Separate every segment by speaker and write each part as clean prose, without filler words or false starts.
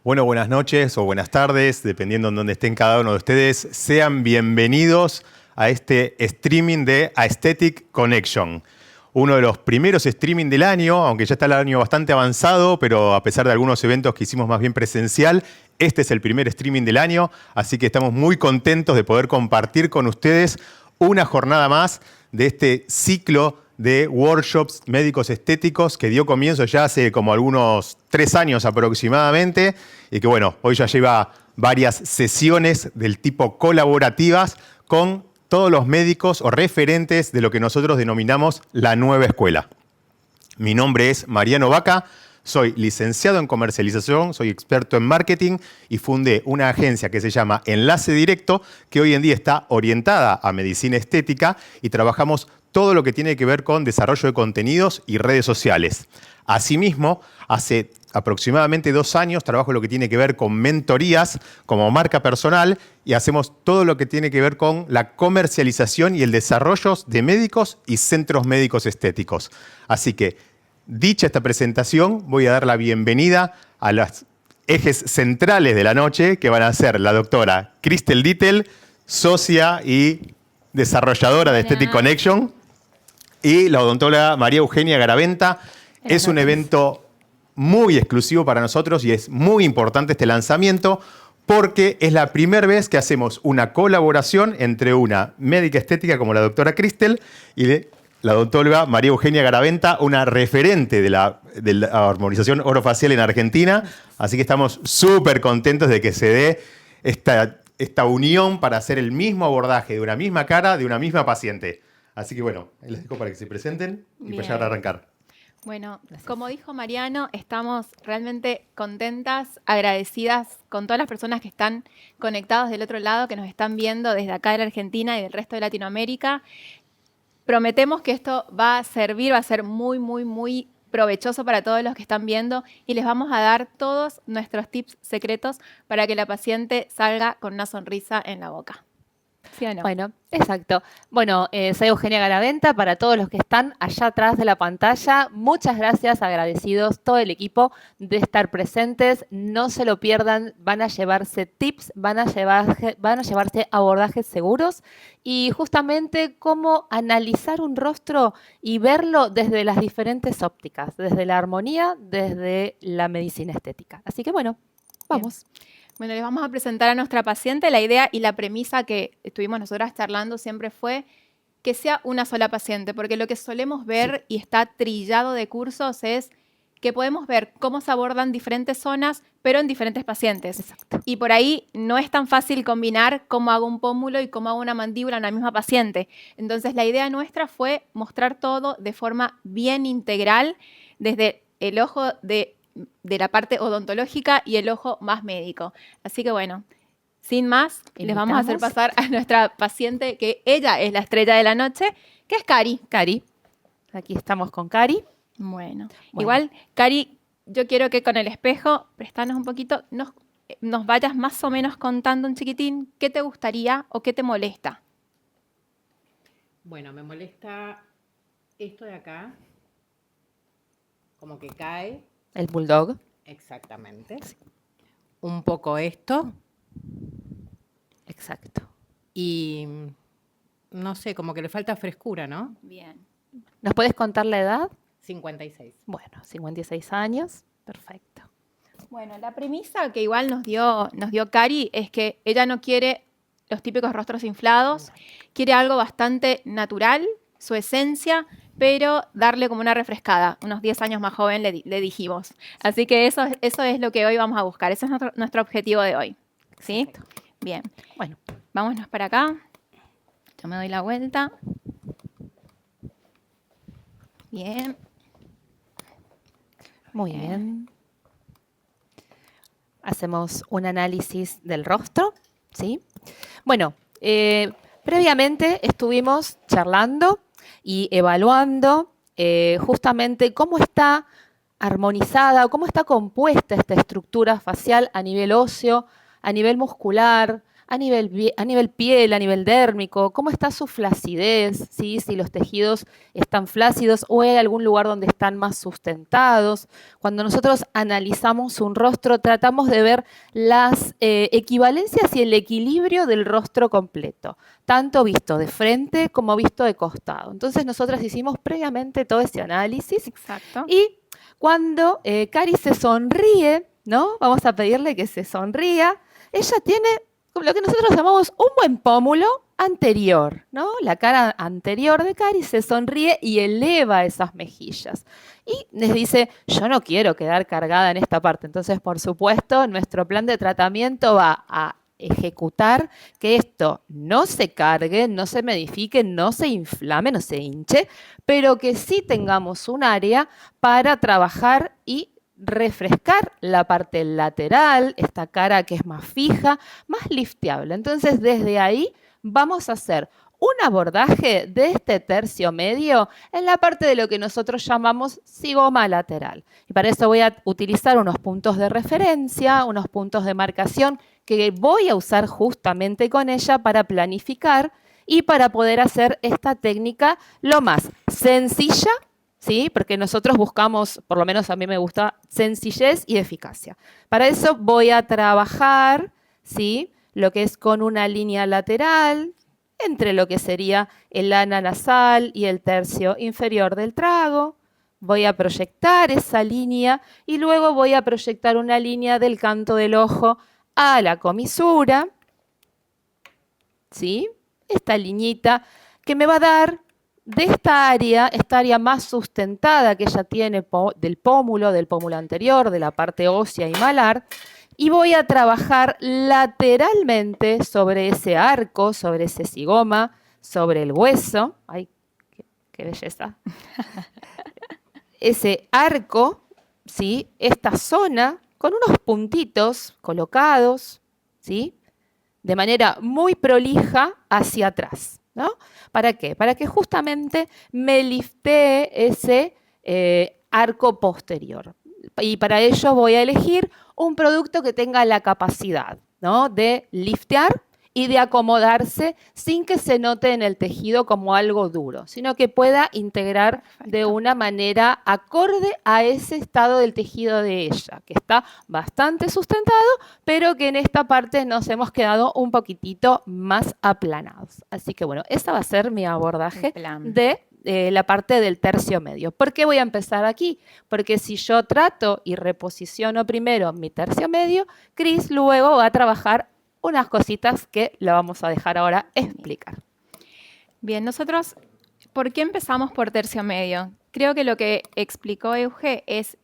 Speaker 1: Bueno, buenas noches o buenas tardes, dependiendo en dónde estén cada uno de ustedes. Sean bienvenidos a este streaming de Aesthetic Connection. Uno de los primeros streaming del año, aunque ya está el año bastante avanzado, pero a pesar de algunos eventos que hicimos más bien presencial, este es el primer streaming del año, así que estamos muy contentos de poder compartir con ustedes una jornada más de este ciclo de workshops médicos estéticos que dio comienzo ya hace como algunos 3 años aproximadamente y que bueno, hoy ya lleva varias sesiones del tipo colaborativas con todos los médicos o referentes de lo que nosotros denominamos la nueva escuela. Mi nombre es Mariano Vaca, soy licenciado en comercialización, soy experto en marketing y fundé una agencia que se llama Enlace Directo, que hoy en día está orientada a medicina estética y trabajamos todo lo que tiene que ver con desarrollo de contenidos y redes sociales. Asimismo, hace aproximadamente 2 años trabajo lo que tiene que ver con mentorías como marca personal y hacemos todo lo que tiene que ver con la comercialización y el desarrollo de médicos y centros médicos estéticos. Así que, dicha esta presentación, voy a dar la bienvenida a los ejes centrales de la noche, que van a ser la doctora Cristel Dittel, socia y desarrolladora de Aesthetic Connection, y la odontóloga María Eugenia Garaventa. Es un evento muy exclusivo para nosotros y es muy importante este lanzamiento porque es la primera vez que hacemos una colaboración entre una médica estética como la doctora Cristel y la odontóloga María Eugenia Garaventa, una referente de la armonización orofacial en Argentina. Así que estamos súper contentos de que se dé esta unión para hacer el mismo abordaje de una misma cara de una misma paciente. Así que bueno, ahí les dejo para que se presenten y vayan a arrancar.
Speaker 2: Bueno, como dijo Mariano, estamos realmente contentas, agradecidas con todas las personas que están conectados del otro lado, que nos están viendo desde acá de la Argentina y del resto de Latinoamérica. Prometemos que esto va a servir, va a ser muy, muy, muy provechoso para todos los que están viendo y les vamos a dar todos nuestros tips secretos para que la paciente salga con una sonrisa en la boca. ¿Sí o no?
Speaker 3: Bueno, exacto. Bueno, soy Eugenia Garaventa, para todos los que están allá atrás de la pantalla, muchas gracias, agradecidos todo el equipo de estar presentes, no se lo pierdan, van a llevarse tips, van a llevarse abordajes seguros y justamente cómo analizar un rostro y verlo desde las diferentes ópticas, desde la armonía, desde la medicina estética. Así que bueno, vamos.
Speaker 2: Bien. Bueno, les vamos a presentar a nuestra paciente. La idea y la premisa que estuvimos nosotras charlando siempre fue que sea una sola paciente, porque lo que solemos ver y está trillado de cursos es que podemos ver cómo se abordan diferentes zonas, pero en diferentes pacientes.
Speaker 3: Exacto.
Speaker 2: Y por ahí no es tan fácil combinar cómo hago un pómulo y cómo hago una mandíbula en la misma paciente. Entonces, la idea nuestra fue mostrar todo de forma bien integral, desde el ojo de la parte odontológica y el ojo más médico. Así que bueno, sin más, les vamos a hacer pasar a nuestra paciente, que ella es la estrella de la noche, que es Cari.
Speaker 3: Cari, aquí estamos con Cari.
Speaker 2: Bueno, igual, Cari, yo quiero que con el espejo, prestanos un poquito, nos vayas más o menos contando un chiquitín qué te gustaría o qué te molesta.
Speaker 4: Bueno, me molesta esto de acá, como que cae.
Speaker 3: El bulldog.
Speaker 4: Exactamente. Sí. Un poco esto.
Speaker 3: Exacto.
Speaker 4: Y no sé, como que le falta frescura, ¿no?
Speaker 2: Bien.
Speaker 3: ¿Nos puedes contar la edad?
Speaker 4: 56.
Speaker 3: Bueno, 56 años. Perfecto.
Speaker 2: Bueno, la premisa que igual nos dio Cari es que ella no quiere los típicos rostros inflados, quiere algo bastante natural, su esencia, pero darle como una refrescada, unos 10 años más joven le dijimos. Así que eso es lo que hoy vamos a buscar, ese es nuestro objetivo de hoy. ¿Sí?
Speaker 3: Perfecto.
Speaker 2: Bien.
Speaker 3: Bueno,
Speaker 2: vámonos para acá. Yo me doy la vuelta. Bien.
Speaker 3: Muy bien. Hacemos un análisis del rostro, ¿sí? Bueno, previamente estuvimos charlando y evaluando justamente cómo está armonizada, cómo está compuesta esta estructura facial a nivel óseo, a nivel muscular, a nivel piel, a nivel dérmico, cómo está su flacidez, ¿sí? Si los tejidos están flácidos o hay algún lugar donde están más sustentados. Cuando nosotros analizamos un rostro, tratamos de ver las equivalencias y el equilibrio del rostro completo, tanto visto de frente como visto de costado. Entonces, nosotras hicimos previamente todo ese análisis.
Speaker 2: Exacto.
Speaker 3: Y cuando Cari se sonríe, ¿no? Vamos a pedirle que se sonría. Ella tiene lo que nosotros llamamos un buen pómulo anterior, ¿no? La cara anterior de Cari se sonríe y eleva esas mejillas. Y les dice, yo no quiero quedar cargada en esta parte. Entonces, por supuesto, nuestro plan de tratamiento va a ejecutar que esto no se cargue, no se modifique, no se inflame, no se hinche, pero que sí tengamos un área para trabajar y refrescar la parte lateral, esta cara que es más fija, más lifteable. Entonces, desde ahí vamos a hacer un abordaje de este tercio medio en la parte de lo que nosotros llamamos zigoma lateral. Y para eso voy a utilizar unos puntos de referencia, unos puntos de marcación que voy a usar justamente con ella para planificar y para poder hacer esta técnica lo más sencilla, ¿sí? Porque nosotros buscamos, por lo menos a mí me gusta, sencillez y eficacia. Para eso voy a trabajar, ¿sí? Lo que es con una línea lateral entre lo que sería el ana nasal y el tercio inferior del trago. Voy a proyectar esa línea y luego voy a proyectar una línea del canto del ojo a la comisura, ¿sí? Esta liñita que me va a dar de esta área más sustentada que ella tiene del pómulo anterior, de la parte ósea y malar, y voy a trabajar lateralmente sobre ese arco, sobre ese zigoma, sobre el hueso. ¡Ay, qué belleza! Ese arco, ¿sí? Esta zona con unos puntitos colocados, ¿sí? De manera muy prolija hacia atrás, ¿no? ¿Para qué? Para que justamente me liftee ese arco posterior. Y para ello voy a elegir un producto que tenga la capacidad, ¿no? De liftear y de acomodarse sin que se note en el tejido como algo duro, sino que pueda integrar de una manera acorde a ese estado del tejido de ella, que está bastante sustentado, pero que en esta parte nos hemos quedado un poquitito más aplanados. Así que bueno, ese va a ser mi abordaje de la parte del tercio medio. ¿Por qué voy a empezar aquí? Porque si yo trato y reposiciono primero mi tercio medio, Cris luego va a trabajar unas cositas que la vamos a dejar ahora explicar.
Speaker 2: Bien, nosotros, ¿por qué empezamos por tercio medio? Creo que lo que explicó Euge es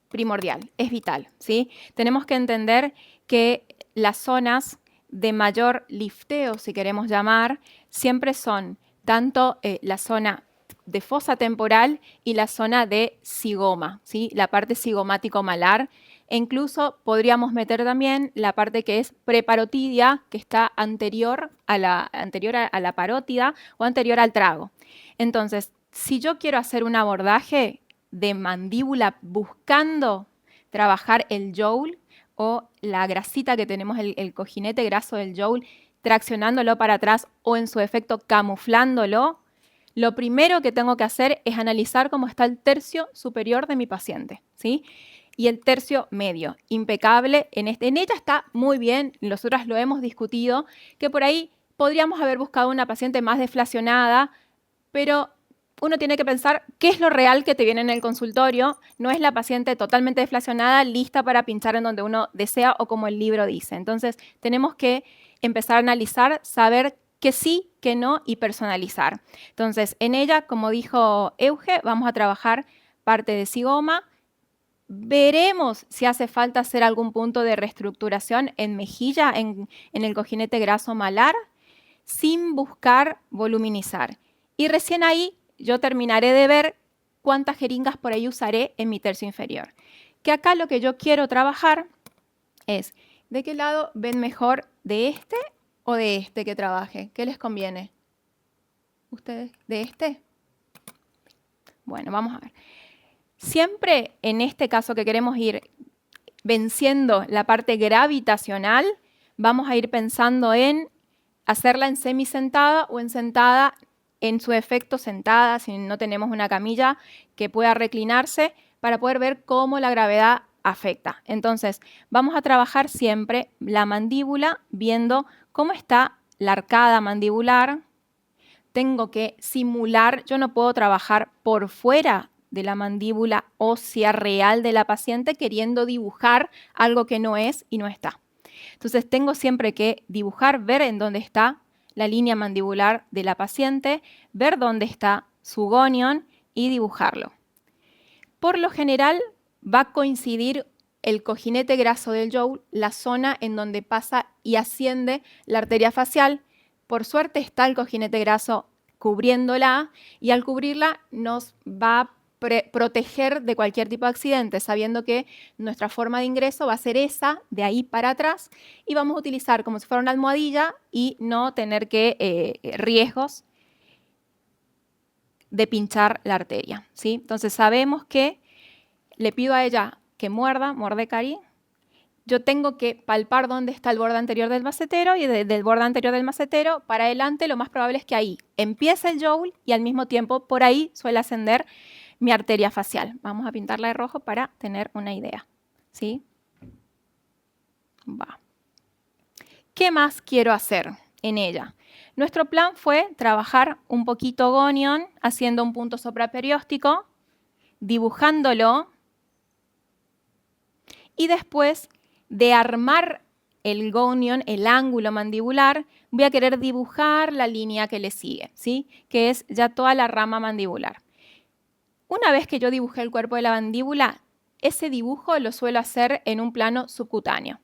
Speaker 2: primordial, es vital, ¿sí? Tenemos que entender que las zonas de mayor lifteo, si queremos llamar, siempre son tanto la zona de fosa temporal y la zona de zigoma, ¿sí? La parte zigomático-malar. E incluso podríamos meter también la parte que es preparotidia, que está anterior a la parótida o anterior al trago. Entonces, si yo quiero hacer un abordaje de mandíbula buscando trabajar el jowl o la grasita que tenemos, el cojinete graso del jowl, traccionándolo para atrás o en su efecto camuflándolo, lo primero que tengo que hacer es analizar cómo está el tercio superior de mi paciente, ¿sí? Y el tercio medio, impecable. En ella está muy bien, nosotras lo hemos discutido, que por ahí podríamos haber buscado una paciente más deflacionada, pero uno tiene que pensar qué es lo real que te viene en el consultorio. No es la paciente totalmente deflacionada, lista para pinchar en donde uno desea o como el libro dice. Entonces, tenemos que empezar a analizar, saber que sí, que no y personalizar. Entonces, en ella, como dijo Euge, vamos a trabajar parte de zigoma. Veremos si hace falta hacer algún punto de reestructuración en mejilla, en el cojinete graso malar, sin buscar voluminizar. Y recién ahí yo terminaré de ver cuántas jeringas por ahí usaré en mi tercio inferior. Que acá lo que yo quiero trabajar es, ¿de qué lado ven mejor? ¿De este o de este que trabaje? ¿Qué les conviene? ¿Ustedes? ¿De este? Bueno, vamos a ver. Siempre en este caso que queremos ir venciendo la parte gravitacional, vamos a ir pensando en hacerla en semisentada o en sentada, en su efecto sentada, si no tenemos una camilla que pueda reclinarse, para poder ver cómo la gravedad afecta. Entonces, vamos a trabajar siempre la mandíbula viendo cómo está la arcada mandibular. Tengo que simular, yo no puedo trabajar por fuera de la mandíbula ósea real de la paciente queriendo dibujar algo que no es y no está. Entonces tengo siempre que dibujar, ver en dónde está la línea mandibular de la paciente, ver dónde está su gonion y dibujarlo. Por lo general va a coincidir el cojinete graso del jowl, la zona en donde pasa y asciende la arteria facial. Por suerte está el cojinete graso cubriéndola y al cubrirla nos va a proteger de cualquier tipo de accidente, sabiendo que nuestra forma de ingreso va a ser esa, de ahí para atrás, y vamos a utilizar como si fuera una almohadilla y no tener que riesgos de pinchar la arteria, ¿sí? Entonces sabemos que le pido a ella que muerde Cari. Yo tengo que palpar dónde está el borde anterior del macetero y del borde anterior del macetero para adelante lo más probable es que ahí empiece el jowl y al mismo tiempo por ahí suele ascender mi arteria facial. Vamos a pintarla de rojo para tener una idea, ¿sí? Va. ¿Qué más quiero hacer en ella? Nuestro plan fue trabajar un poquito gonion haciendo un punto supraperióstico, dibujándolo y después de armar el gonion, el ángulo mandibular, voy a querer dibujar la línea que le sigue, ¿sí? Que es ya toda la rama mandibular. Una vez que yo dibujé el cuerpo de la mandíbula, ese dibujo lo suelo hacer en un plano subcutáneo.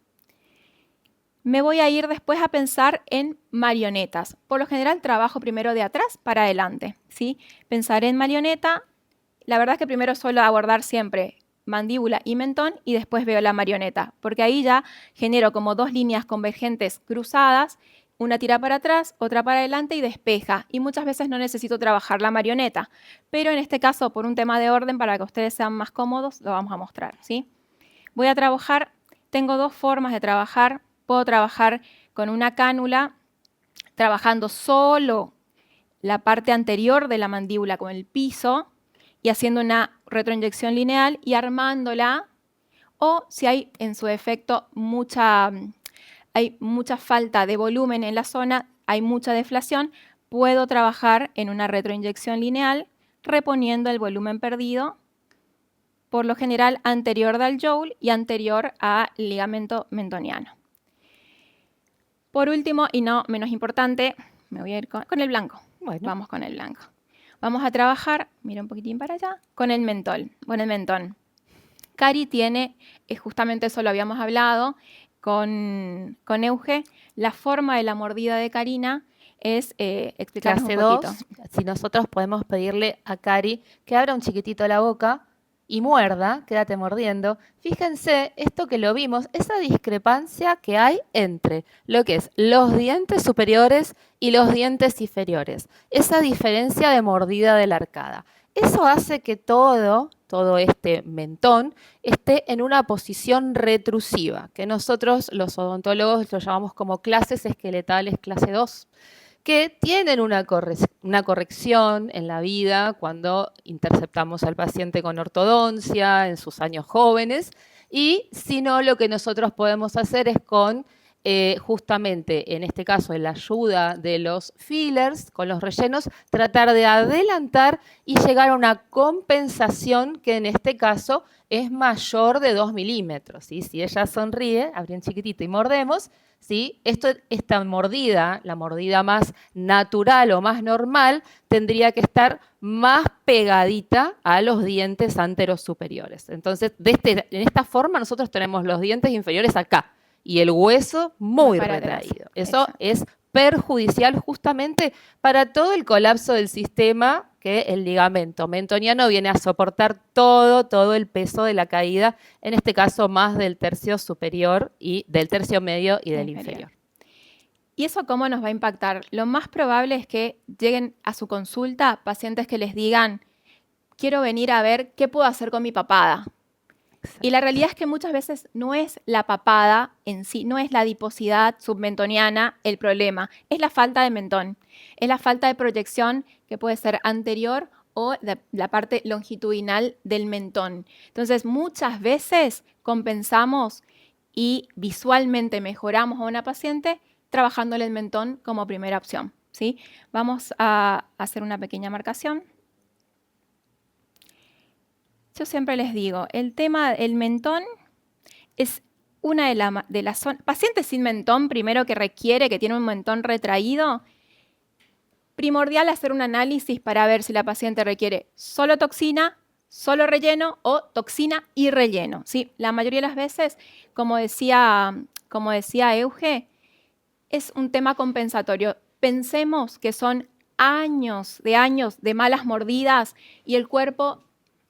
Speaker 2: Me voy a ir después a pensar en marionetas. Por lo general trabajo primero de atrás para adelante, ¿sí? Pensar en marioneta, la verdad es que primero suelo abordar siempre mandíbula y mentón y después veo la marioneta, porque ahí ya genero como dos líneas convergentes cruzadas, una tira para atrás, otra para adelante y despeja. Y muchas veces no necesito trabajar la marioneta, pero en este caso, por un tema de orden, para que ustedes sean más cómodos, lo vamos a mostrar, ¿sí? Voy a trabajar, tengo dos formas de trabajar. Puedo trabajar con una cánula, trabajando solo la parte anterior de la mandíbula con el piso y haciendo una retroinyección lineal y armándola, o si hay en su efecto hay mucha falta de volumen en la zona, hay mucha deflación, puedo trabajar en una retroinyección lineal reponiendo el volumen perdido, por lo general anterior del jowl y anterior al ligamento mentoniano. Por último, y no menos importante, me voy a ir con el blanco.
Speaker 3: Bueno.
Speaker 2: Vamos con el blanco. Vamos a trabajar, mira un poquitín para allá, con el mentón. Cari tiene, justamente eso lo habíamos hablado con Euge, la forma de la mordida de Karina es explicarnos un poquito.
Speaker 3: Clase 2, si nosotros podemos pedirle a Cari que abra un chiquitito la boca y muerda, quédate mordiendo. Fíjense, esto que lo vimos, esa discrepancia que hay entre lo que es los dientes superiores y los dientes inferiores. Esa diferencia de mordida de la arcada. Eso hace que todo este mentón esté en una posición retrusiva, que nosotros los odontólogos lo llamamos como clases esqueletales clase 2. Que tienen una corrección en la vida cuando interceptamos al paciente con ortodoncia en sus años jóvenes, y si no, lo que nosotros podemos hacer es con, justamente en este caso, en la ayuda de los fillers, con los rellenos, tratar de adelantar y llegar a una compensación que en este caso es mayor de 2 milímetros, ¿sí? Si ella sonríe, abre un chiquitito y mordemos, ¿sí? Esta mordida, la mordida más natural o más normal, tendría que estar más pegadita a los dientes anteros superiores. Entonces, en esta forma nosotros tenemos los dientes inferiores acá y el hueso muy retraído. Eso es perjudicial justamente para todo el colapso del sistema, que el ligamento mentoniano viene a soportar todo el peso de la caída, en este caso más del tercio superior y del tercio medio y del inferior.
Speaker 2: ¿Y eso cómo nos va a impactar? Lo más probable es que lleguen a su consulta pacientes que les digan, quiero venir a ver qué puedo hacer con mi papada. Y la realidad es que muchas veces no es la papada en sí, no es la adiposidad submentoniana el problema, es la falta de mentón, es la falta de proyección que puede ser anterior o la parte longitudinal del mentón. Entonces, muchas veces compensamos y visualmente mejoramos a una paciente trabajándole el mentón como primera opción, ¿sí? Vamos a hacer una pequeña marcación. Yo siempre les digo, el tema del mentón es una de las zonas. Pacientes sin mentón, primero que requiere, que tiene un mentón retraído, primordial hacer un análisis para ver si la paciente requiere solo toxina, solo relleno o toxina y relleno, ¿sí? La mayoría de las veces, como decía Euge, es un tema compensatorio. Pensemos que son años de malas mordidas y el cuerpo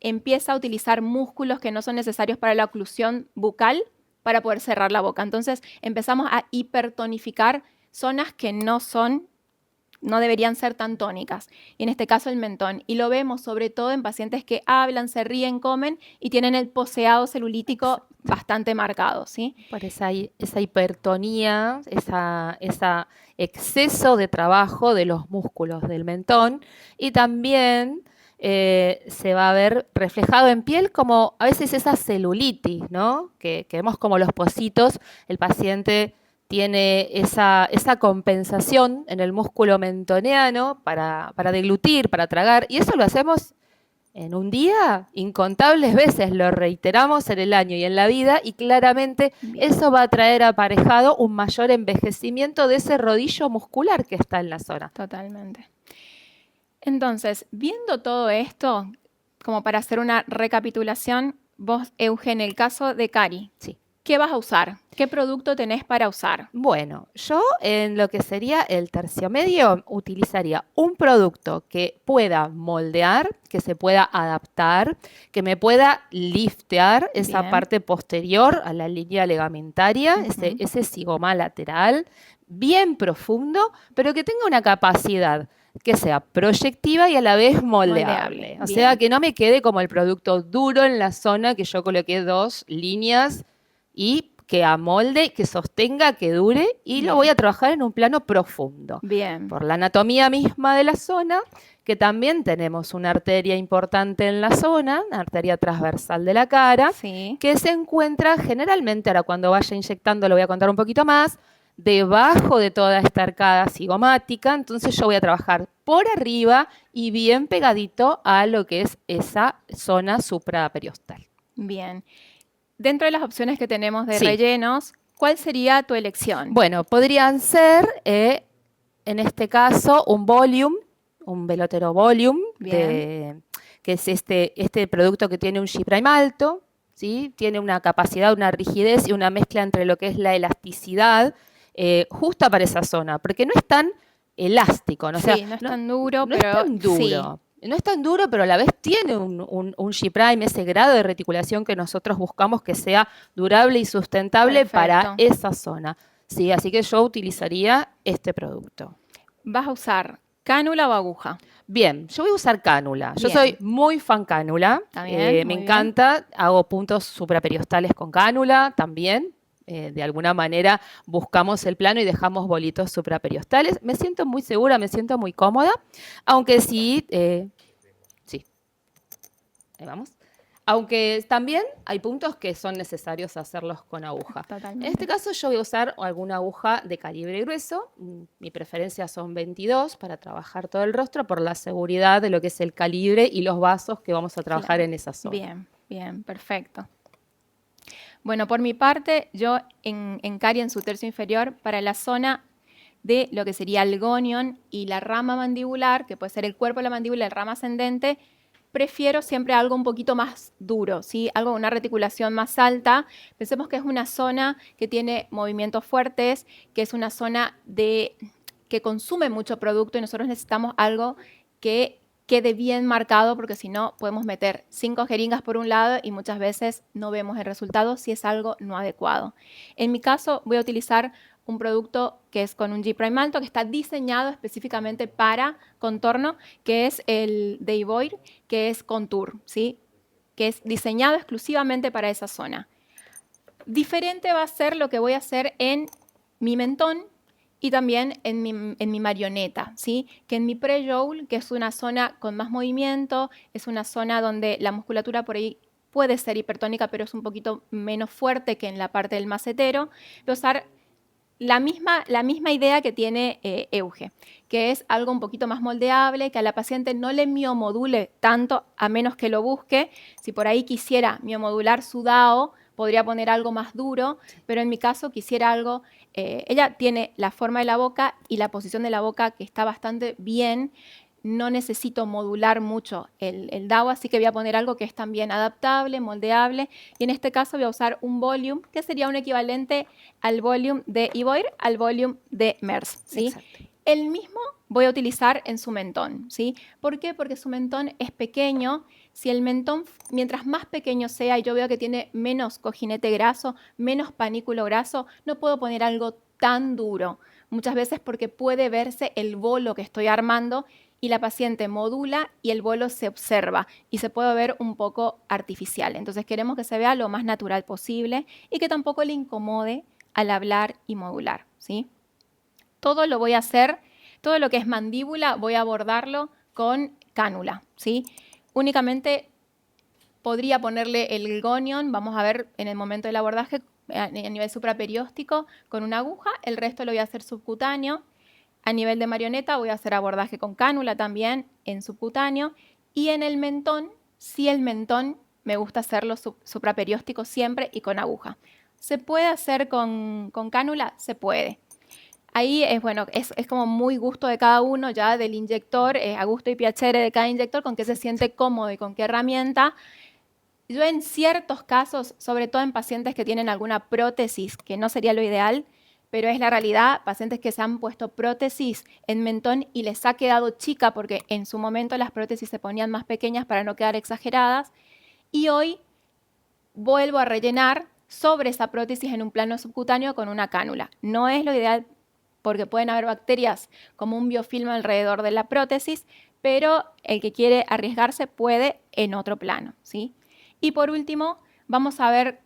Speaker 2: empieza a utilizar músculos que no son necesarios para la oclusión bucal para poder cerrar la boca. Entonces empezamos a hipertonificar zonas que no deberían ser tan tónicas. Y en este caso el mentón. Y lo vemos sobre todo en pacientes que hablan, se ríen, comen y tienen el poseado celulítico bastante marcado, ¿sí?
Speaker 3: Por esa hipertonía, ese exceso de trabajo de los músculos del mentón, y también se va a ver reflejado en piel como a veces esa celulitis, ¿no? Que vemos como los pocitos, el paciente tiene esa compensación en el músculo mentoneano para deglutir, para tragar, y eso lo hacemos en un día incontables veces, lo reiteramos en el año y en la vida, y claramente eso va a traer aparejado un mayor envejecimiento de ese rodillo muscular que está en la zona.
Speaker 2: Totalmente. Entonces, viendo todo esto, como para hacer una recapitulación, vos, Euge, en el caso de Cari,
Speaker 3: Sí.
Speaker 2: ¿qué vas a usar? ¿Qué producto tenés para usar?
Speaker 3: Bueno, yo en lo que sería el tercio medio utilizaría un producto que pueda moldear, que se pueda adaptar, que me pueda liftear esa
Speaker 2: Bien.
Speaker 3: parte posterior a la línea ligamentaria, ese zigoma lateral, bien profundo, pero que tenga una capacidad que sea proyectiva y a la vez moldeable. O sea,
Speaker 2: Bien.
Speaker 3: que no me quede como el producto duro en la zona, que yo coloqué 2 líneas y que amolde, que sostenga, que dure, y
Speaker 2: Bien.
Speaker 3: lo voy a trabajar en un plano profundo.
Speaker 2: Bien.
Speaker 3: Por la anatomía misma de la zona, que también tenemos una arteria importante en la zona, una arteria transversal de la cara,
Speaker 2: Sí.
Speaker 3: que se encuentra generalmente, ahora cuando vaya inyectando lo voy a contar un poquito más, debajo de toda esta arcada cigomática. Entonces yo voy a trabajar por arriba y bien pegadito a lo que es esa zona supraperiostal.
Speaker 2: Bien. Dentro de las opciones que tenemos de
Speaker 3: Sí.
Speaker 2: rellenos, ¿cuál sería tu elección?
Speaker 3: Bueno, podrían ser, en este caso, un volume, un velotero volume,
Speaker 2: Bien.
Speaker 3: que es este producto que tiene un G' alto, ¿sí? Tiene una capacidad, una rigidez y una mezcla entre lo que es la elasticidad justa para esa zona, porque no es tan elástico, ¿no? O sea,
Speaker 2: Sí, no es tan duro,
Speaker 3: no
Speaker 2: pero
Speaker 3: es tan duro.
Speaker 2: sí.
Speaker 3: No es tan duro, pero a la vez tiene un G', ese grado de reticulación que nosotros buscamos que sea durable y sustentable para
Speaker 2: Perfecto.
Speaker 3: esa zona. Sí, así que yo utilizaría este producto.
Speaker 2: ¿Vas a usar cánula o aguja?
Speaker 3: Bien, yo voy a usar cánula. Yo
Speaker 2: Bien.
Speaker 3: soy muy fan cánula.
Speaker 2: Está bien,
Speaker 3: Me
Speaker 2: muy
Speaker 3: encanta. Hago puntos supraperiostales con cánula también. De alguna manera buscamos el plano y dejamos bolitos supraperiostales. Me siento muy segura, me siento muy cómoda, aunque sí, sí, ahí vamos. Aunque también hay puntos que son necesarios hacerlos con aguja.
Speaker 2: Totalmente.
Speaker 3: En este caso yo voy a usar alguna aguja de calibre grueso. Mi preferencia son 22 para trabajar todo el rostro por la seguridad de lo que es el calibre y los vasos que vamos a trabajar
Speaker 2: Claro.
Speaker 3: en esa zona.
Speaker 2: Bien, bien, perfecto. Bueno, por mi parte, yo en Cari, en su tercio inferior, para la zona de lo que sería el gonion y la rama mandibular, que puede ser el cuerpo de la mandíbula y la rama ascendente, prefiero siempre algo un poquito más duro, ¿sí? Algo con una reticulación más alta. Pensemos que es una zona que tiene movimientos fuertes, que es una zona que consume mucho producto y nosotros necesitamos algo que quede bien marcado, porque si no podemos meter 5 jeringas por un lado y muchas veces no vemos el resultado si es algo no adecuado. En mi caso voy a utilizar un producto que es con un G' alto, que está diseñado específicamente para contorno, que es el Dayvoir, que es Contour, ¿sí? que es diseñado exclusivamente para esa zona. Diferente va a ser lo que voy a hacer en mi mentón y también en mi marioneta, ¿sí? Que en mi pre-joule, que es una zona con más movimiento, es una zona donde la musculatura por ahí puede ser hipertónica, pero es un poquito menos fuerte que en la parte del macetero, voy a usar la misma idea que tiene Euge, que es algo un poquito más moldeable, que a la paciente no le miomodule tanto, a menos que lo busque. Si por ahí quisiera miomodular su DAO, podría poner algo más duro, pero en mi caso quisiera algo... ella tiene la forma de la boca y la posición de la boca que está bastante bien. No necesito modular mucho el DAO, así que voy a poner algo que es también adaptable, moldeable. Y en este caso voy a usar un volume, que sería un equivalente al volume de Ivoire, al volume de Merz, ¿sí?
Speaker 3: Exacto.
Speaker 2: El mismo voy a utilizar en su mentón, ¿sí? ¿Por qué? Porque su mentón es pequeño. Si el mentón, mientras más pequeño sea y yo veo que tiene menos cojinete graso, menos panículo graso, no puedo poner algo tan duro. Muchas veces porque puede verse el bolo que estoy armando y la paciente modula y el bolo se observa y se puede ver un poco artificial. Entonces queremos que se vea lo más natural posible y que tampoco le incomode al hablar y modular, ¿sí? Todo lo voy a hacer, todo lo que es mandíbula voy a abordarlo con cánula, ¿sí? Únicamente podría ponerle el gonion, vamos a ver en el momento del abordaje a nivel supraperióstico con una aguja, el resto lo voy a hacer subcutáneo. A nivel de marioneta voy a hacer abordaje con cánula también en subcutáneo. Y en el mentón, sí, el mentón me gusta hacerlo supraperióstico siempre y con aguja. ¿Se puede hacer con cánula? Se puede. Ahí es, bueno, es como muy gusto de cada uno ya del inyector, a gusto y piacere de cada inyector, con qué se siente cómodo y con qué herramienta. Yo en ciertos casos, sobre todo en pacientes que tienen alguna prótesis, que no sería lo ideal, pero es la realidad, pacientes que se han puesto prótesis en mentón y les ha quedado chica porque en su momento las prótesis se ponían más pequeñas para no quedar exageradas y hoy vuelvo a rellenar sobre esa prótesis en un plano subcutáneo con una cánula. No es lo ideal porque pueden haber bacterias como un biofilm alrededor de la prótesis, pero el que quiere arriesgarse puede en otro plano, ¿sí? Y por último, vamos a ver,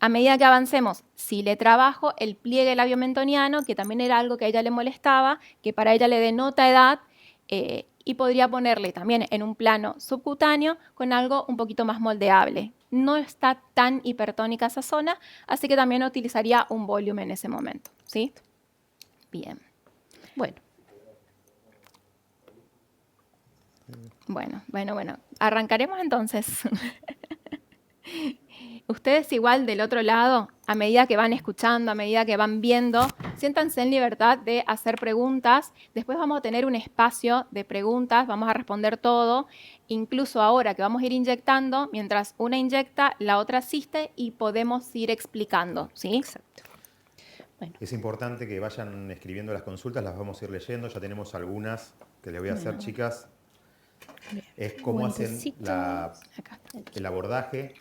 Speaker 2: a medida que avancemos, si le trabajo el pliegue labiomentoniano, que también era algo que a ella le molestaba, que para ella le denota edad, y podría ponerle también en un plano subcutáneo con algo un poquito más moldeable. No está tan hipertónica esa zona, así que también utilizaría un volumen en ese momento, ¿sí? Bien.
Speaker 3: Bueno,
Speaker 2: Bueno. Arrancaremos entonces. Ustedes igual del otro lado, a medida que van escuchando, a medida que van viendo, siéntanse en libertad de hacer preguntas. Después vamos a tener un espacio de preguntas, vamos a responder todo. Incluso ahora que vamos a ir inyectando, mientras una inyecta, la otra asiste y podemos ir explicando, ¿sí?
Speaker 3: exacto. Bueno,
Speaker 1: Es importante que vayan escribiendo las consultas, las vamos a ir leyendo. Ya tenemos algunas que les voy a hacer, chicas. Es cómo hacen
Speaker 3: Guantecitos.
Speaker 2: Acá.
Speaker 1: el abordaje,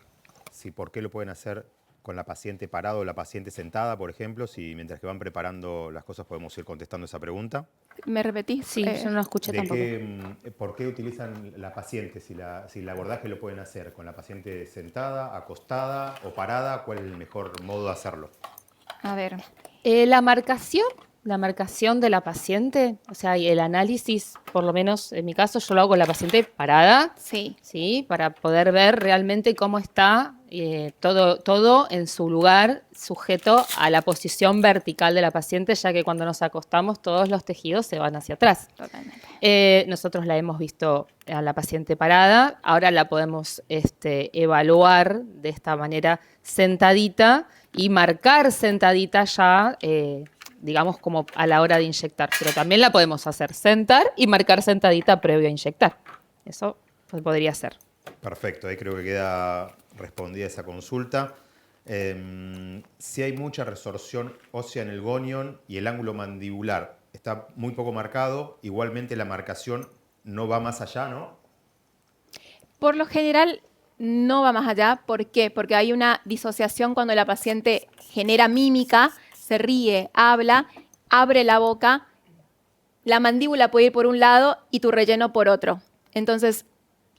Speaker 1: si por qué lo pueden hacer con la paciente parada o la paciente sentada, por ejemplo, si mientras que van preparando las cosas podemos ir contestando esa pregunta.
Speaker 2: ¿Me repetís?
Speaker 3: sí, yo no escuché
Speaker 1: De
Speaker 3: tampoco.
Speaker 1: ¿Por qué utilizan la paciente? Si el abordaje lo pueden hacer con la paciente sentada, acostada o parada, ¿cuál es el mejor modo de hacerlo?
Speaker 2: A ver.
Speaker 3: La marcación de la paciente, o sea, y el análisis, por lo menos en mi caso, yo lo hago con la paciente parada,
Speaker 2: Sí.
Speaker 3: ¿sí? Para poder ver realmente cómo está todo en su lugar, sujeto a la posición vertical de la paciente, ya que cuando nos acostamos todos los tejidos se van hacia atrás.
Speaker 2: Totalmente.
Speaker 3: Nosotros la hemos visto a la paciente parada, ahora la podemos evaluar de esta manera sentadita y marcar sentadita ya, digamos, como a la hora de inyectar. Pero también la podemos hacer sentar y marcar sentadita previo a inyectar. Eso pues, podría ser.
Speaker 1: Perfecto, ahí creo que queda respondida esa consulta. Si hay mucha resorción ósea en el gonion y el ángulo mandibular está muy poco marcado, igualmente la marcación no va más allá, ¿no?
Speaker 2: Por lo general no va más allá. ¿Por qué? Porque hay una disociación cuando la paciente genera mímica, se ríe, habla, abre la boca, la mandíbula puede ir por un lado y tu relleno por otro. Entonces,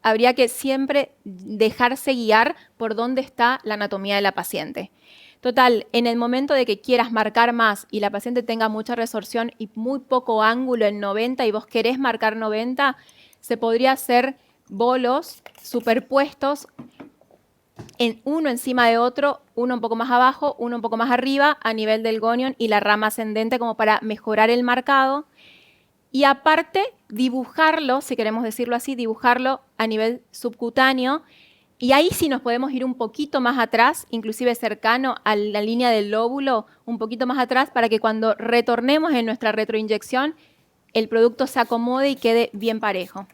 Speaker 2: habría que siempre dejarse guiar por dónde está la anatomía de la paciente. Total, en el momento de que quieras marcar más y la paciente tenga mucha resorción y muy poco ángulo en 90 y vos querés marcar 90, se podría hacer bolos superpuestos uno encima de otro, uno un poco más abajo, uno un poco más arriba, a nivel del gonion y la rama ascendente, como para mejorar el marcado. Y aparte, dibujarlo, si queremos decirlo así, dibujarlo a nivel subcutáneo. Y ahí sí nos podemos ir un poquito más atrás, inclusive cercano a la línea del lóbulo, un poquito más atrás, para que cuando retornemos en nuestra retroinyección, el producto se acomode y quede bien parejo.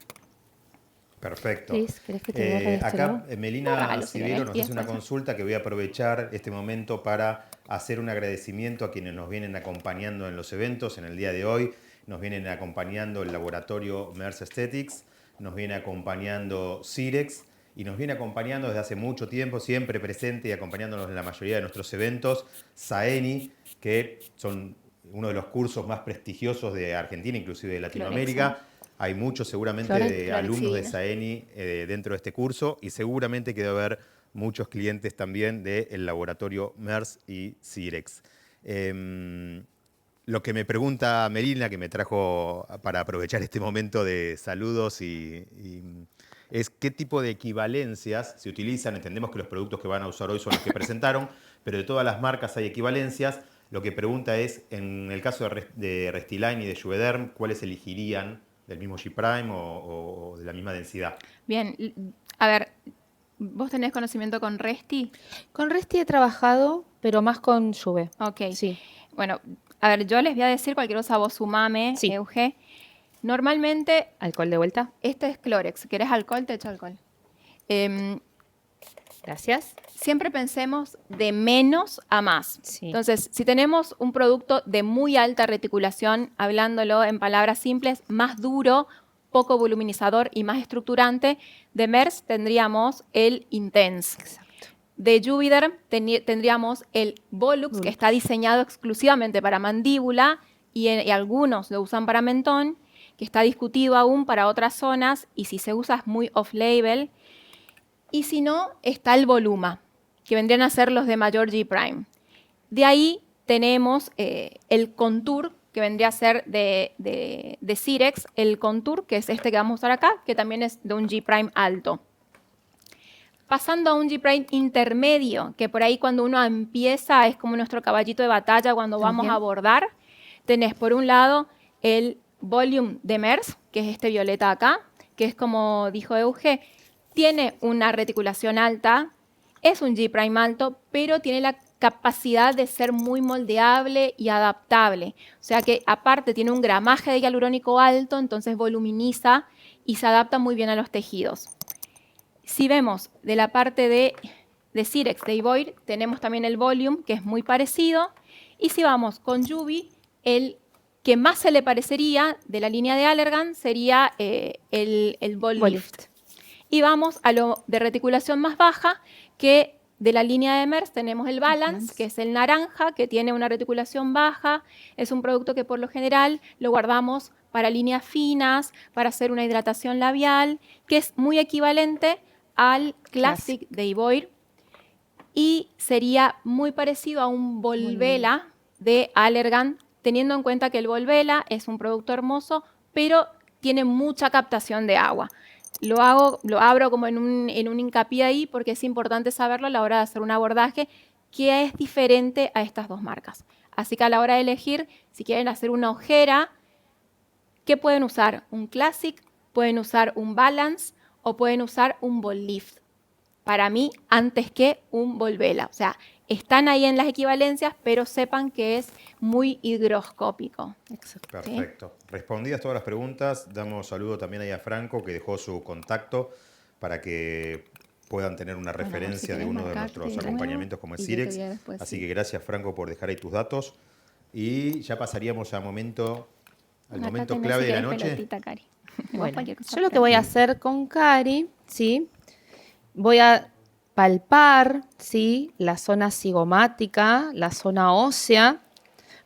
Speaker 1: Perfecto.
Speaker 3: Cris, ¿querés que te borre de este
Speaker 1: Acá
Speaker 3: lado?
Speaker 1: Melina
Speaker 2: Hágalo,
Speaker 1: Siviero
Speaker 2: señora,
Speaker 1: nos
Speaker 2: y
Speaker 1: hace una
Speaker 2: después.
Speaker 1: consulta que voy a aprovechar este momento para hacer un agradecimiento a quienes nos vienen acompañando en los eventos en el día de hoy. Nos vienen acompañando el laboratorio Merz Aesthetics, nos viene acompañando Cirex y nos viene acompañando desde hace mucho tiempo, siempre presente y acompañándonos en la mayoría de nuestros eventos, Saeni, que son uno de los cursos más prestigiosos de Argentina, inclusive de Latinoamérica. Hay muchos seguramente de alumnos de Saeni dentro de este curso y seguramente que debe haber muchos clientes también del laboratorio Merz y Cirex. Lo que me pregunta Melina, que me trajo para aprovechar este momento de saludos es qué tipo de equivalencias se utilizan. Entendemos que los productos que van a usar hoy son los que presentaron, pero de todas las marcas hay equivalencias. Lo que pregunta es, en el caso de Restylane y de Juvederm, ¿cuáles elegirían del mismo G-Prime o de la misma densidad?
Speaker 2: Bien, a ver, ¿vos tenés conocimiento con Resti?
Speaker 3: Con Resti he trabajado, pero más con Juve.
Speaker 2: Ok.
Speaker 3: Sí.
Speaker 2: Bueno, a ver, yo les voy a decir cualquier cosa, vos sumame,
Speaker 3: Sí.
Speaker 2: Euge. Normalmente,
Speaker 3: ¿Alcohol de vuelta?
Speaker 2: este es Clorex. ¿Querés alcohol? Te echo alcohol.
Speaker 3: Gracias.
Speaker 2: Siempre pensemos de menos a más.
Speaker 3: Sí.
Speaker 2: Entonces, si tenemos un producto de muy alta reticulación, hablándolo en palabras simples, más duro, poco voluminizador y más estructurante, de Merz tendríamos el Intense.
Speaker 3: Exacto.
Speaker 2: De Juvederm tendríamos el Volux, que está diseñado exclusivamente para mandíbula y algunos lo usan para mentón, que está discutido aún para otras zonas y si se usa es muy off-label. Y si no, está el Voluma, que vendrían a ser los de mayor G'. De ahí tenemos el Contour, que vendría a ser de Cirex, el Contour, que es este que vamos a usar acá, que también es de un G' alto. Pasando a un G' intermedio, que por ahí cuando uno empieza es como nuestro caballito de batalla cuando vamos a abordar, tenés por un lado el Volume de Merz, que es este violeta acá, que es como dijo Euge, tiene una reticulación alta, es un G' alto, pero tiene la capacidad de ser muy moldeable y adaptable. O sea que aparte tiene un gramaje de hialurónico alto, entonces voluminiza y se adapta muy bien a los tejidos. Si vemos de la parte de Cirex, de Ivoire, tenemos también el Volume, que es muy parecido. Y si vamos con Juvi, el que más se le parecería de la línea de Allergan sería el Vol Lift. Y vamos a lo de reticulación más baja, que de la línea de Merz tenemos el Balance, que es el naranja, que tiene una reticulación baja. Es un producto que por lo general lo guardamos para líneas finas, para hacer una hidratación labial, que es muy equivalente al Classic de Ivoire y sería muy parecido a un Volvela de Allergan, teniendo en cuenta que el Volvela es un producto hermoso, pero tiene mucha captación de agua. Lo abro como en un hincapié ahí porque es importante saberlo a la hora de hacer un abordaje que es diferente a estas dos marcas. Así que a la hora de elegir, si quieren hacer una ojera, ¿qué pueden usar? Un Classic, pueden usar un Balance o pueden usar un Vol Lift. Para mí, antes que un Volvela. O sea, están ahí en las equivalencias, pero sepan que es muy higroscópico.
Speaker 1: Perfecto. ¿Sí? Respondidas todas las preguntas, damos saludo también ahí a Franco, que dejó su contacto para que puedan tener una referencia de uno de nuestros acompañamientos como es Cirex. Así que gracias, Franco, por dejar ahí tus datos. Y ya pasaríamos al momento clave de la noche.
Speaker 2: Pelotita, Cari.
Speaker 3: Bueno, yo lo que voy a hacer con Cari, ¿sí? Voy a palpar, ¿sí?, la zona cigomática, la zona ósea,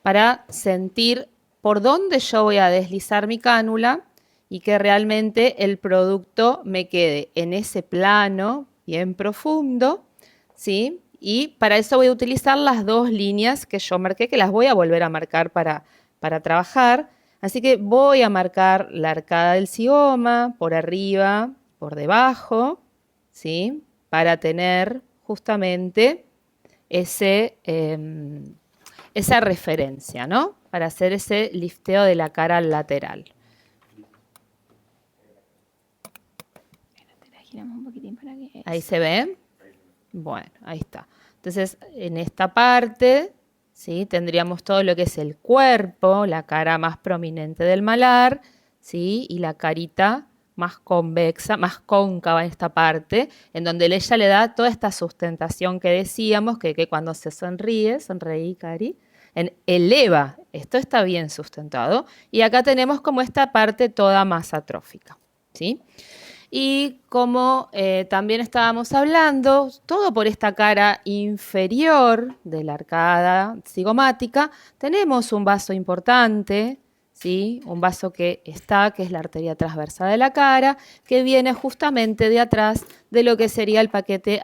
Speaker 3: para sentir por dónde yo voy a deslizar mi cánula y que realmente el producto me quede en ese plano bien profundo, ¿sí? Y para eso voy a utilizar las dos líneas que yo marqué, que las voy a volver a marcar para trabajar. Así que voy a marcar la arcada del zigoma por arriba, por debajo, ¿sí? Para tener justamente esa referencia, ¿no? Para hacer ese lifteo de la cara lateral.
Speaker 2: La giramos un poquitín para que...
Speaker 3: ¿Ahí se ve? Bueno, ahí está. Entonces, en esta parte, ¿sí? Tendríamos todo lo que es el cuerpo, la cara más prominente del malar, ¿sí? Y la carita más convexa, más cóncava en esta parte, en donde ella le da toda esta sustentación que decíamos, que cuando se sonríe, sonreí, Cari, eleva, esto está bien sustentado, y acá tenemos como esta parte toda más atrófica, ¿sí? Y como también estábamos hablando, todo por esta cara inferior de la arcada zigomática, tenemos un vaso importante, ¿sí? Un vaso que es la arteria transversa de la cara, que viene justamente de atrás de lo que sería el paquete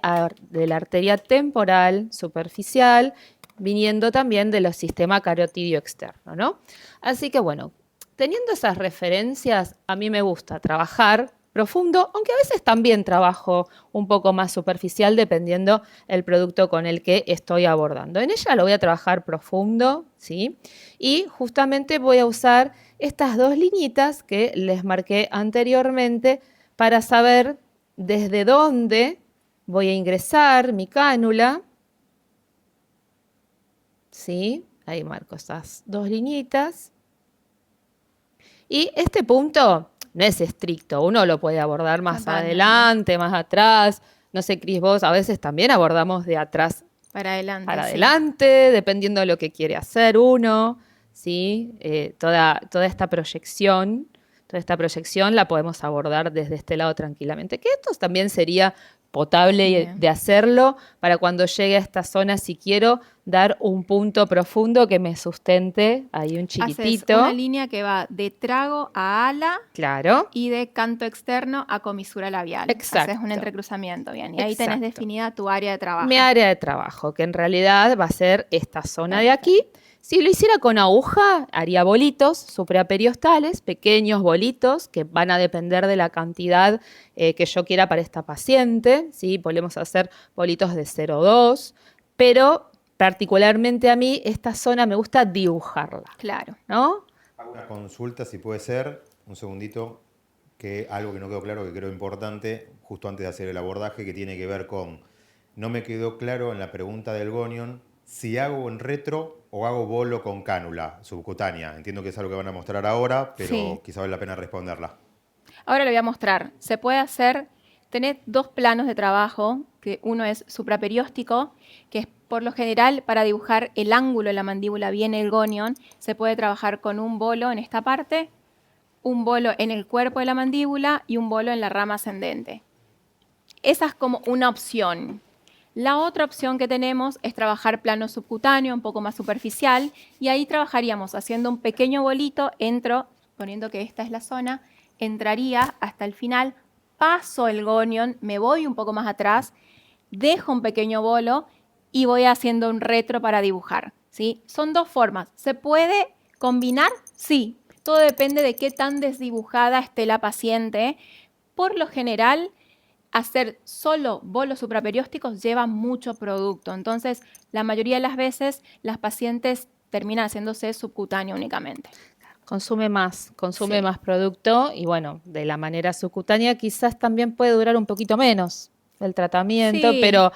Speaker 3: de la arteria temporal superficial, viniendo también del sistema carotidio externo, ¿no? Así que bueno, teniendo esas referencias, a mí me gusta trabajar profundo, aunque a veces también trabajo un poco más superficial dependiendo el producto con el que estoy abordando. En ella lo voy a trabajar profundo, ¿sí? Y justamente voy a usar estas dos liñitas que les marqué anteriormente para saber desde dónde voy a ingresar mi cánula, ¿sí? Ahí marco esas dos liñitas. Y este punto no es estricto, uno lo puede abordar más
Speaker 2: Totalmente.
Speaker 3: adelante, más atrás. No sé, Cris, vos a veces también abordamos de atrás
Speaker 2: Para adelante.
Speaker 3: para
Speaker 2: sí.
Speaker 3: adelante, dependiendo de lo que quiere hacer uno, ¿sí? Toda esta proyección la podemos abordar desde este lado tranquilamente. Que esto también sería potable
Speaker 2: Bien.
Speaker 3: de hacerlo para cuando llegue a esta zona, si quiero dar un punto profundo que me sustente, ahí un
Speaker 2: Haces
Speaker 3: chiquitito.
Speaker 2: una línea que va de trago a ala
Speaker 3: Claro.
Speaker 2: y de canto externo a comisura labial.
Speaker 3: Exacto.
Speaker 2: Haces un entrecruzamiento, bien. Y ahí tenés
Speaker 3: Exacto.
Speaker 2: definida tu área de trabajo.
Speaker 3: Mi área de trabajo, que en realidad va a ser esta zona de aquí. Si lo hiciera con aguja, haría bolitos supraperiostales, pequeños bolitos que van a depender de la cantidad que yo quiera para esta paciente, ¿sí? Podemos hacer bolitos de 0,2, pero particularmente a mí esta zona me gusta dibujarla,
Speaker 2: Claro.
Speaker 3: ¿no?
Speaker 1: Hago una consulta, si puede ser, un segundito, que algo que no quedó claro, que creo importante, justo antes de hacer el abordaje, que tiene que ver con, no me quedó claro en la pregunta del gonion, si hago en retro o hago bolo con cánula subcutánea. Entiendo que es algo que van a mostrar ahora, pero
Speaker 2: Sí.
Speaker 1: quizá vale la pena responderla.
Speaker 2: Ahora le voy a mostrar. Se puede hacer, tenés dos planos de trabajo, que uno es supraperióstico, que es por lo general para dibujar el ángulo de la mandíbula bien el gonion, se puede trabajar con un bolo en esta parte, un bolo en el cuerpo de la mandíbula y un bolo en la rama ascendente. Esa es como una opción. La otra opción que tenemos es trabajar plano subcutáneo, un poco más superficial, y ahí trabajaríamos haciendo un pequeño bolito, entro, poniendo que esta es la zona, entraría hasta el final, paso el gonion, me voy un poco más atrás, dejo un pequeño bolo y voy haciendo un retro para dibujar, ¿sí? Son dos formas. ¿Se puede combinar? Sí. Todo depende de qué tan desdibujada esté la paciente. Por lo general, hacer solo bolos supraperiósticos lleva mucho producto. Entonces, la mayoría de las veces, las pacientes terminan haciéndose subcutáneo únicamente.
Speaker 3: Consume más
Speaker 2: Sí.
Speaker 3: más producto y bueno, de la manera subcutánea quizás también puede durar un poquito menos el tratamiento,
Speaker 2: Sí.
Speaker 3: pero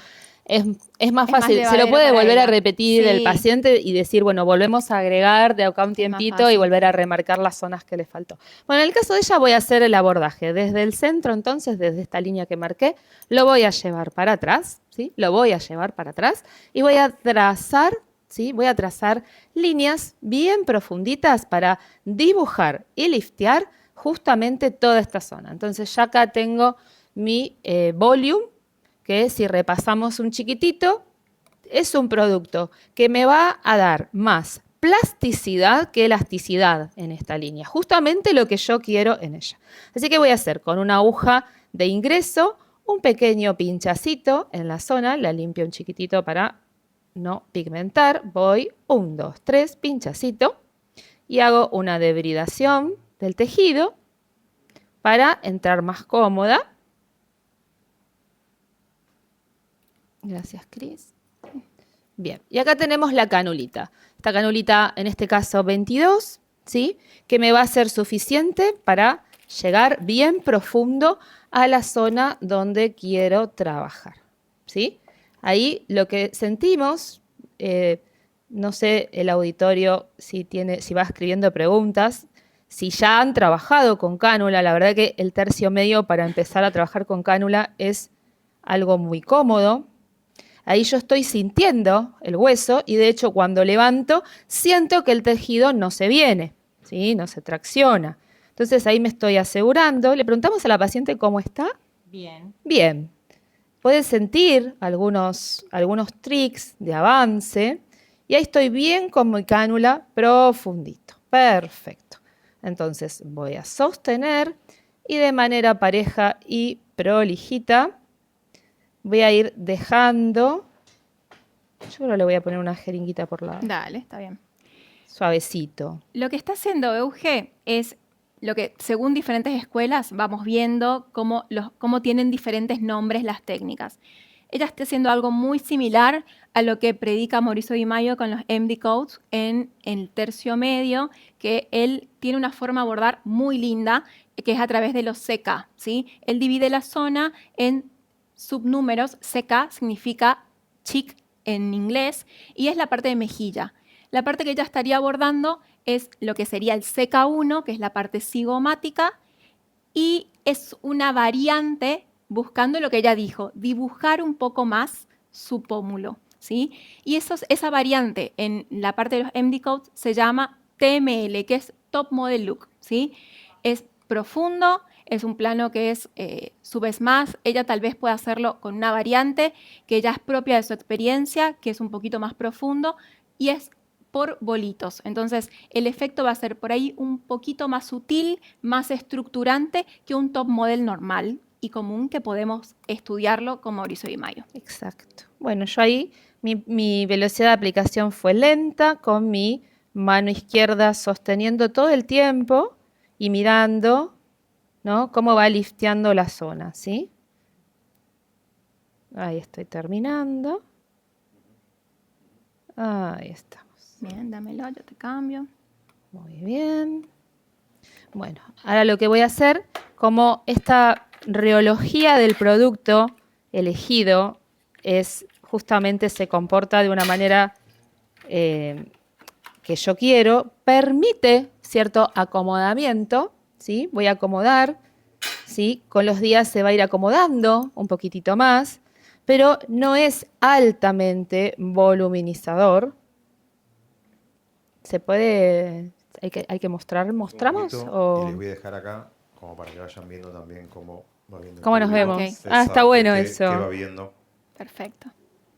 Speaker 3: es más
Speaker 2: Es más
Speaker 3: fácil. Se lo
Speaker 2: llevadero
Speaker 3: puede
Speaker 2: para
Speaker 3: volver a
Speaker 2: ella.
Speaker 3: repetir el
Speaker 2: Sí.
Speaker 3: paciente y decir, bueno, volvemos a agregar de acá un
Speaker 2: más
Speaker 3: tiempito y
Speaker 2: fácil.
Speaker 3: volver a remarcar las zonas que le faltó. Bueno, en el caso de ella voy a hacer el abordaje desde el centro, entonces, desde esta línea que marqué, lo voy a llevar para atrás, ¿sí? Lo voy a llevar para atrás y voy a trazar, ¿sí? Voy a trazar líneas bien profunditas para dibujar y liftear justamente toda esta zona. Entonces ya acá tengo mi volume, que si repasamos un chiquitito, es un producto que me va a dar más plasticidad que elasticidad en esta línea. Justamente lo que yo quiero en ella. Así que voy a hacer con una aguja de ingreso un pequeño pinchacito en la zona. La limpio un chiquitito para no pigmentar. Voy 1, 2, 3, pinchacito. Y hago una debridación del tejido para entrar más cómoda. Gracias, Cris. Bien, y acá tenemos la canulita. Esta canulita, en este caso 22, ¿sí? Que me va a ser suficiente para llegar bien profundo a la zona donde quiero trabajar, ¿sí? Ahí lo que sentimos, no sé el auditorio si va escribiendo preguntas, si ya han trabajado con cánula. La verdad que el tercio medio para empezar a trabajar con cánula es algo muy cómodo. Ahí yo estoy sintiendo el hueso y de hecho cuando levanto siento que el tejido no se viene, ¿sí? No se tracciona. Entonces ahí me estoy asegurando. Le preguntamos a la paciente cómo está.
Speaker 4: Bien.
Speaker 3: Bien. Puede sentir algunos tricks de avance y ahí estoy bien con mi cánula profundito. Perfecto. Entonces voy a sostener y de manera pareja y prolijita voy a ir dejando. Yo creo que le voy a poner una jeringuita por lado.
Speaker 2: Dale, está bien.
Speaker 3: Suavecito.
Speaker 2: Lo que está haciendo Euge es lo que, según diferentes escuelas, vamos viendo cómo tienen diferentes nombres las técnicas. Ella está haciendo algo muy similar a lo que predica Mauricio Di Maio con los MD Codes en el tercio medio, que él tiene una forma de abordar muy linda, que es a través de los CK, ¿sí? Él divide la zona en subnúmeros. CK significa cheek en inglés y es la parte de mejilla. La parte que ella estaría abordando es lo que sería el CK1, que es la parte cigomática, y es una variante buscando lo que ella dijo, dibujar un poco más su pómulo, ¿sí? Y esa variante en la parte de los MD Codes se llama TML, que es Top Model Look, ¿sí? Es profundo, es un plano que es subes más. Ella tal vez pueda hacerlo con una variante que ya es propia de su experiencia, que es un poquito más profundo y es por bolitos. Entonces, el efecto va a ser por ahí un poquito más sutil, más estructurante que un top model normal y común que podemos estudiarlo con Mauricio Di Maio.
Speaker 3: Exacto. Bueno, yo ahí mi velocidad de aplicación fue lenta, con mi mano izquierda sosteniendo todo el tiempo y mirando, ¿no?, cómo va lifteando la zona, ¿sí? Ahí estoy terminando. Ahí estamos.
Speaker 2: Bien, dámelo, yo te cambio.
Speaker 3: Muy bien. Bueno, ahora lo que voy a hacer, como esta reología del producto elegido justamente se comporta de una manera que yo quiero, permite cierto acomodamiento, ¿sí? Voy a acomodar, ¿sí? Con los días se va a ir acomodando un poquitito más, pero no es altamente voluminizador. Se puede, hay que mostrar, ¿mostramos?
Speaker 1: Y
Speaker 3: O...
Speaker 1: les voy a dejar acá como para que vayan viendo también cómo va viendo el
Speaker 3: ¿Cómo nos
Speaker 1: público.
Speaker 3: vemos?
Speaker 2: Ok.
Speaker 3: Ah, está bueno
Speaker 1: Qué
Speaker 3: eso.
Speaker 1: va viendo.
Speaker 2: Perfecto.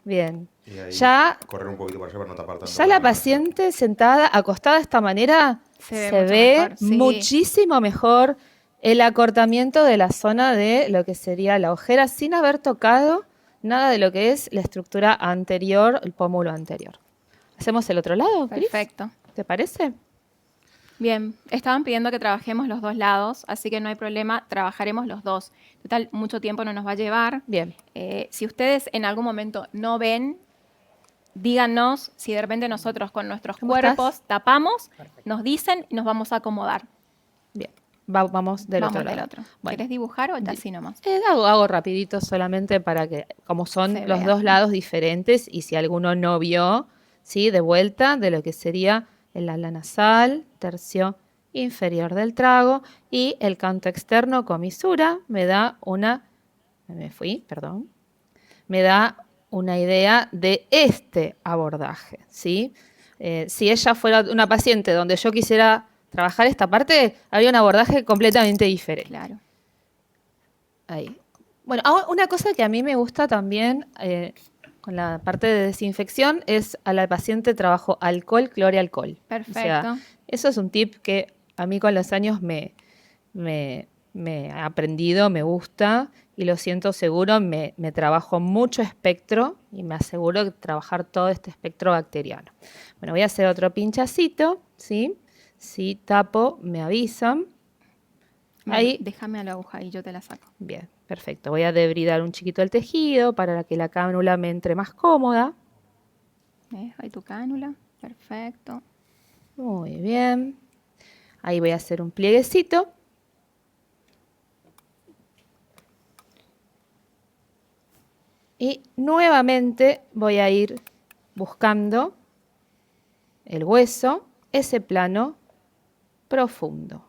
Speaker 3: Bien.
Speaker 1: Y ahí
Speaker 3: Ya,
Speaker 1: correr un poquito para allá para no tapar tanto.
Speaker 3: ya la paciente sentada, acostada de esta manera,
Speaker 2: Se ve
Speaker 3: se
Speaker 2: mucho
Speaker 3: ve
Speaker 2: mejor, sí.
Speaker 3: muchísimo mejor el acortamiento de la zona de lo que sería la ojera sin haber tocado nada de lo que es la estructura anterior, el pómulo anterior. ¿Hacemos el otro lado, Cris?
Speaker 2: Perfecto.
Speaker 3: ¿Te parece?
Speaker 2: Bien, estaban pidiendo que trabajemos los dos lados, así que no hay problema, trabajaremos los dos. Total, mucho tiempo no nos va a llevar.
Speaker 3: Bien.
Speaker 2: Si ustedes en algún momento no ven, díganos si de repente nosotros con nuestros
Speaker 3: ¿Cómo
Speaker 2: cuerpos
Speaker 3: estás?
Speaker 2: tapamos, nos dicen y nos vamos a acomodar.
Speaker 3: Bien. Vamos del
Speaker 2: Vamos
Speaker 3: otro
Speaker 2: del
Speaker 3: lado.
Speaker 2: otro.
Speaker 3: Bueno.
Speaker 2: ¿Querés dibujar o ya así nomás?
Speaker 3: Hago rapidito solamente para que, como son
Speaker 2: Se
Speaker 3: los
Speaker 2: vea.
Speaker 3: dos lados diferentes, y si alguno no vio, ¿sí?, de vuelta de lo que sería el ala nasal, tercio inferior del trago, y el canto externo comisura me da una idea de este abordaje, ¿sí? Si ella fuera una paciente donde yo quisiera trabajar esta parte, habría un abordaje completamente diferente.
Speaker 2: Claro.
Speaker 3: Ahí. Bueno, ahora una cosa que a mí me gusta también, con la parte de desinfección, es a la paciente trabajo alcohol, cloro y alcohol.
Speaker 2: Perfecto.
Speaker 3: O sea, eso es un tip que a mí con los años me he aprendido, me gusta y lo siento seguro, me trabajo mucho espectro y me aseguro de trabajar todo este espectro bacteriano. Bueno, voy a hacer otro pinchacito, ¿sí? Si tapo, me avisan. Ahí.
Speaker 2: Déjame a la aguja y yo te la saco.
Speaker 3: Bien, perfecto. Voy a debridar un chiquito el tejido para que la cánula me entre más cómoda.
Speaker 2: ¿Ves? Ahí tu cánula. Perfecto.
Speaker 3: Muy bien. Ahí voy a hacer un plieguecito. Y nuevamente voy a ir buscando el hueso, ese plano profundo.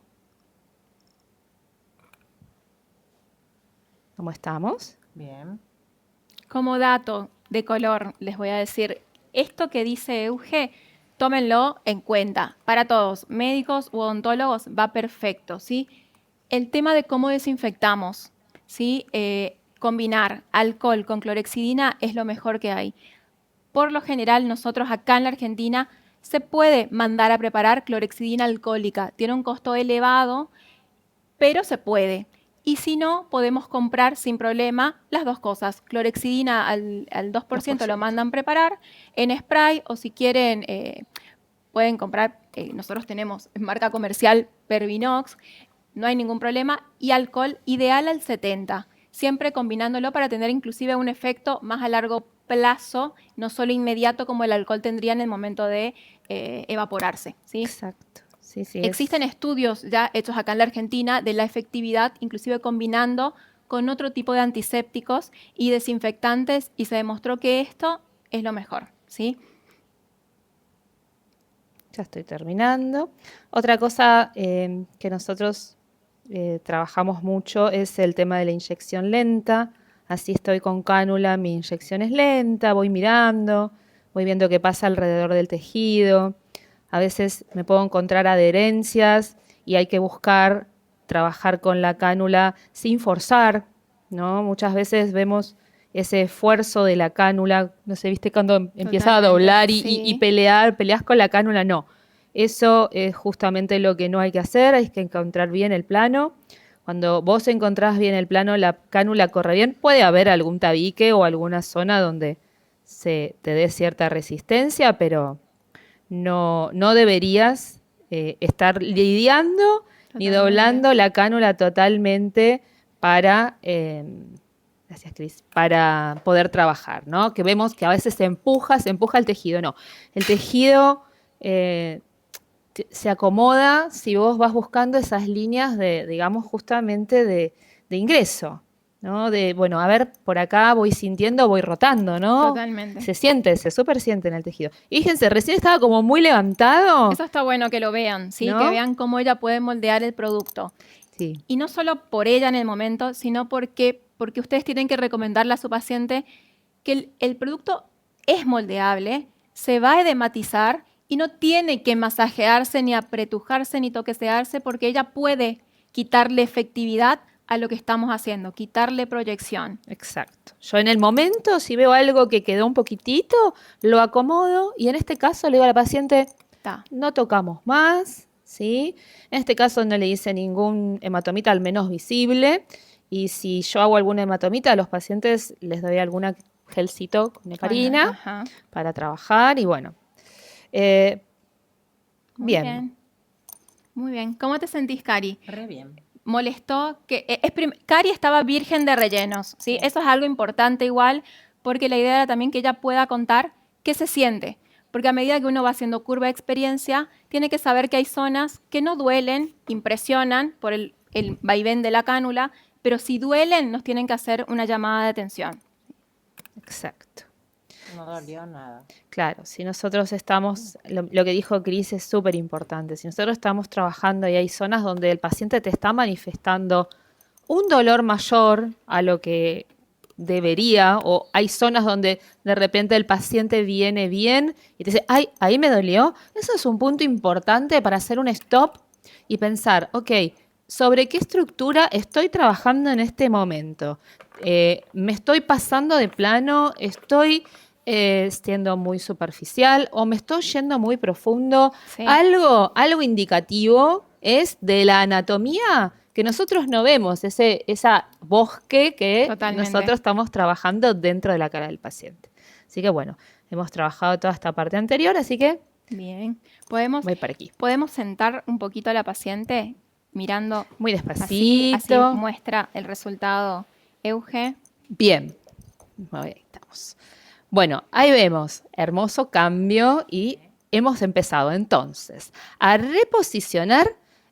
Speaker 3: ¿Cómo estamos?
Speaker 4: Bien.
Speaker 2: Como dato de color, les voy a decir, esto que dice Euge, tómenlo en cuenta. Para todos, médicos u odontólogos, va perfecto, ¿sí? El tema de cómo desinfectamos, ¿sí? Combinar alcohol con clorexidina es lo mejor que hay. Por lo general, nosotros acá en la Argentina se puede mandar a preparar clorexidina alcohólica. Tiene un costo elevado, pero se puede. Y si no, podemos comprar sin problema las dos cosas. Clorexidina al 2% lo mandan preparar en spray o si quieren pueden comprar, nosotros tenemos marca comercial Pervinox, no hay ningún problema. Y alcohol ideal al 70%, siempre combinándolo para tener inclusive un efecto más a largo plazo, no solo inmediato como el alcohol tendría en el momento de evaporarse, ¿sí?
Speaker 3: Exacto. Sí, sí,
Speaker 2: Existen estudios ya hechos acá en la Argentina de la efectividad, inclusive combinando con otro tipo de antisépticos y desinfectantes, y se demostró que esto es lo mejor, ¿sí?
Speaker 3: Ya estoy terminando. Otra cosa que nosotros trabajamos mucho es el tema de la inyección lenta. Así estoy con cánula, mi inyección es lenta, voy mirando, voy viendo qué pasa alrededor del tejido. A veces me puedo encontrar adherencias y hay que buscar trabajar con la cánula sin forzar, ¿no? Muchas veces vemos ese esfuerzo de la cánula, no sé, ¿viste? Cuando empieza a
Speaker 2: Totalmente,
Speaker 3: doblar
Speaker 2: sí.
Speaker 3: y peleas con la cánula, no. Eso es justamente lo que no hay que hacer, hay que encontrar bien el plano. Cuando vos encontrás bien el plano, la cánula corre bien. Puede haber algún tabique o alguna zona donde se te dé cierta resistencia, pero no deberías estar lidiando ni
Speaker 2: Totalmente.
Speaker 3: doblando la cánula totalmente para, gracias Cris, para poder trabajar, ¿no? Que vemos que a veces se empuja el tejido. No, el tejido se acomoda si vos vas buscando esas líneas de, digamos, justamente de ingreso, ¿no? De, bueno, a ver, por acá voy sintiendo, voy rotando, ¿no?
Speaker 2: Totalmente.
Speaker 3: Se súper siente en el tejido. Y fíjense, recién estaba como muy levantado.
Speaker 2: Eso está bueno que lo vean, ¿sí?
Speaker 3: ¿No?
Speaker 2: Que vean cómo ella puede moldear el producto.
Speaker 3: Sí,
Speaker 2: Y no solo por ella en el momento, sino porque ustedes tienen que recomendarle a su paciente que el producto es moldeable, se va a edematizar y no tiene que masajearse, ni apretujarse, ni toquetearse, porque ella puede quitarle efectividad a lo que estamos haciendo, quitarle proyección.
Speaker 3: exacto. Yo en el momento, si veo algo que quedó un poquitito, lo acomodo y en este caso le digo a la paciente,
Speaker 2: Está.
Speaker 3: no tocamos más, ¿sí? En este caso no le hice ningún hematomita, al menos visible. Y si yo hago alguna hematomita, a los pacientes les doy alguna gelcito con heparina
Speaker 2: Ajá.
Speaker 3: para trabajar y bueno.
Speaker 2: Muy
Speaker 3: Bien.
Speaker 2: bien. Muy bien. ¿Cómo te sentís, Cari?
Speaker 4: Re bien.
Speaker 2: Molestó que Cari estaba virgen de rellenos, ¿sí? Eso es algo importante igual, porque la idea era también que ella pueda contar qué se siente, porque a medida que uno va haciendo curva de experiencia, tiene que saber que hay zonas que no duelen, impresionan por el vaivén de la cánula, pero si duelen, nos tienen que hacer una llamada de atención.
Speaker 3: Exacto.
Speaker 4: No dolió nada.
Speaker 3: Claro, si nosotros estamos, lo que dijo Cris es súper importante, si nosotros estamos trabajando y hay zonas donde el paciente te está manifestando un dolor mayor a lo que debería, o hay zonas donde de repente el paciente viene bien y te dice, ay, ahí me dolió, eso es un punto importante para hacer un stop y pensar, ok, ¿sobre qué estructura estoy trabajando en este momento? ¿Me estoy pasando de plano? ¿Estoy Siendo muy superficial o me estoy yendo muy profundo.
Speaker 2: Sí.
Speaker 3: Algo indicativo es de la anatomía que nosotros no vemos, esa bosque que
Speaker 2: Totalmente.
Speaker 3: nosotros estamos trabajando dentro de la cara del paciente. Así que bueno, hemos trabajado toda esta parte anterior, así que
Speaker 2: Bien. ¿Podemos
Speaker 3: voy para aquí.
Speaker 2: sentar un poquito a la paciente mirando
Speaker 3: Muy
Speaker 2: así
Speaker 3: despacito.
Speaker 2: muestra el resultado Euge?
Speaker 3: Bien. Ahí estamos. Bueno, ahí vemos, hermoso cambio y hemos empezado entonces a reposicionar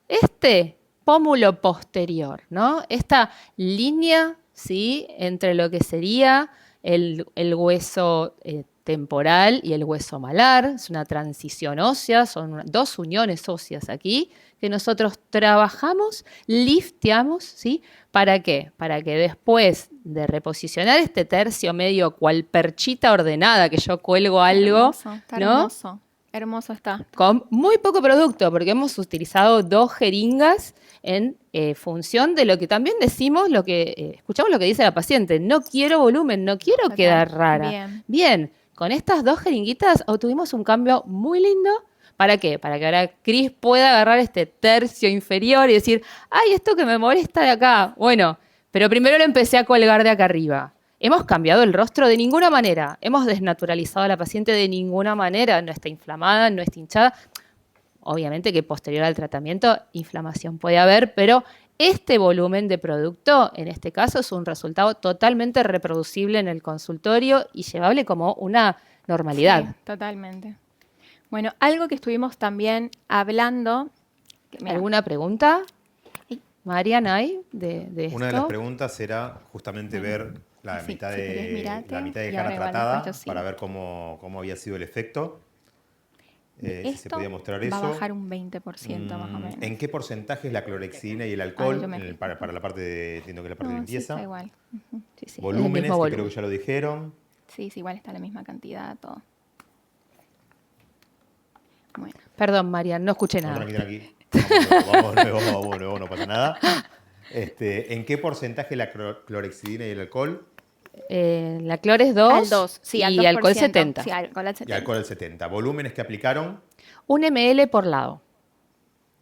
Speaker 3: este pómulo posterior, ¿no? Esta línea, ¿sí? Entre lo que sería el hueso temporal y el hueso malar. Es una transición ósea, son dos uniones óseas aquí que nosotros trabajamos, lifteamos, ¿sí? ¿Para qué? Para que después de reposicionar este tercio medio cual perchita ordenada, que yo cuelgo algo,
Speaker 2: Hermoso, está
Speaker 3: ¿no?
Speaker 2: hermoso. Hermoso está.
Speaker 3: Con muy poco producto, porque hemos utilizado 2 jeringas en función de lo que también decimos, escuchamos lo que dice la paciente. No quiero volumen, no quiero
Speaker 2: Total.
Speaker 3: quedar rara.
Speaker 2: Bien.
Speaker 3: Bien, con estas 2 jeringuitas obtuvimos un cambio muy lindo. ¿Para qué? Para que ahora Cris pueda agarrar este tercio inferior y decir, ay, esto que me molesta de acá. Bueno, pero primero lo empecé a colgar de acá arriba. ¿Hemos cambiado el rostro? De ninguna manera. ¿Hemos desnaturalizado a la paciente? De ninguna manera. No está inflamada, no está hinchada. Obviamente que posterior al tratamiento inflamación puede haber, pero este volumen de producto, en este caso, es un resultado totalmente reproducible en el consultorio y llevable como una normalidad.
Speaker 2: Sí, totalmente. Bueno, algo que estuvimos también hablando. Mira,
Speaker 3: ¿Alguna pregunta? Mariana, ¿hay de esto?
Speaker 1: Una de las preguntas era justamente ver la
Speaker 2: Sí,
Speaker 1: mitad
Speaker 2: si querés, mirate,
Speaker 1: la mitad de
Speaker 2: y
Speaker 1: cara
Speaker 2: ahora igual
Speaker 1: tratada
Speaker 2: después yo sigo.
Speaker 1: para ver cómo había sido el efecto. Si se
Speaker 2: esto
Speaker 1: podía mostrar
Speaker 2: va
Speaker 1: eso.
Speaker 2: a bajar un 20% más o menos.
Speaker 1: ¿En qué porcentaje es la clorexidina y el alcohol?
Speaker 2: yo me
Speaker 1: Para la parte de, entiendo que la parte de
Speaker 2: No, sí,
Speaker 1: limpieza.
Speaker 2: está igual. Ujú.
Speaker 3: Sí, sí, es el
Speaker 1: Volúmenes,
Speaker 3: mismo
Speaker 1: que
Speaker 3: volumen.
Speaker 1: creo que ya lo dijeron.
Speaker 2: Sí, igual está la misma cantidad, todo. Bueno,
Speaker 3: Perdón, Marian, no escuché nada.
Speaker 1: Tranqui. Vamos de nuevo, no pasa nada. ¿En qué porcentaje la clorexidina y el alcohol?
Speaker 3: La clor es 2
Speaker 2: al 2, sí, al 2%.
Speaker 3: y alcohol 70.
Speaker 2: Sí, alcohol al
Speaker 1: Y
Speaker 2: 70.
Speaker 1: alcohol el 70. ¿Volúmenes que aplicaron?
Speaker 3: 1 ml por lado.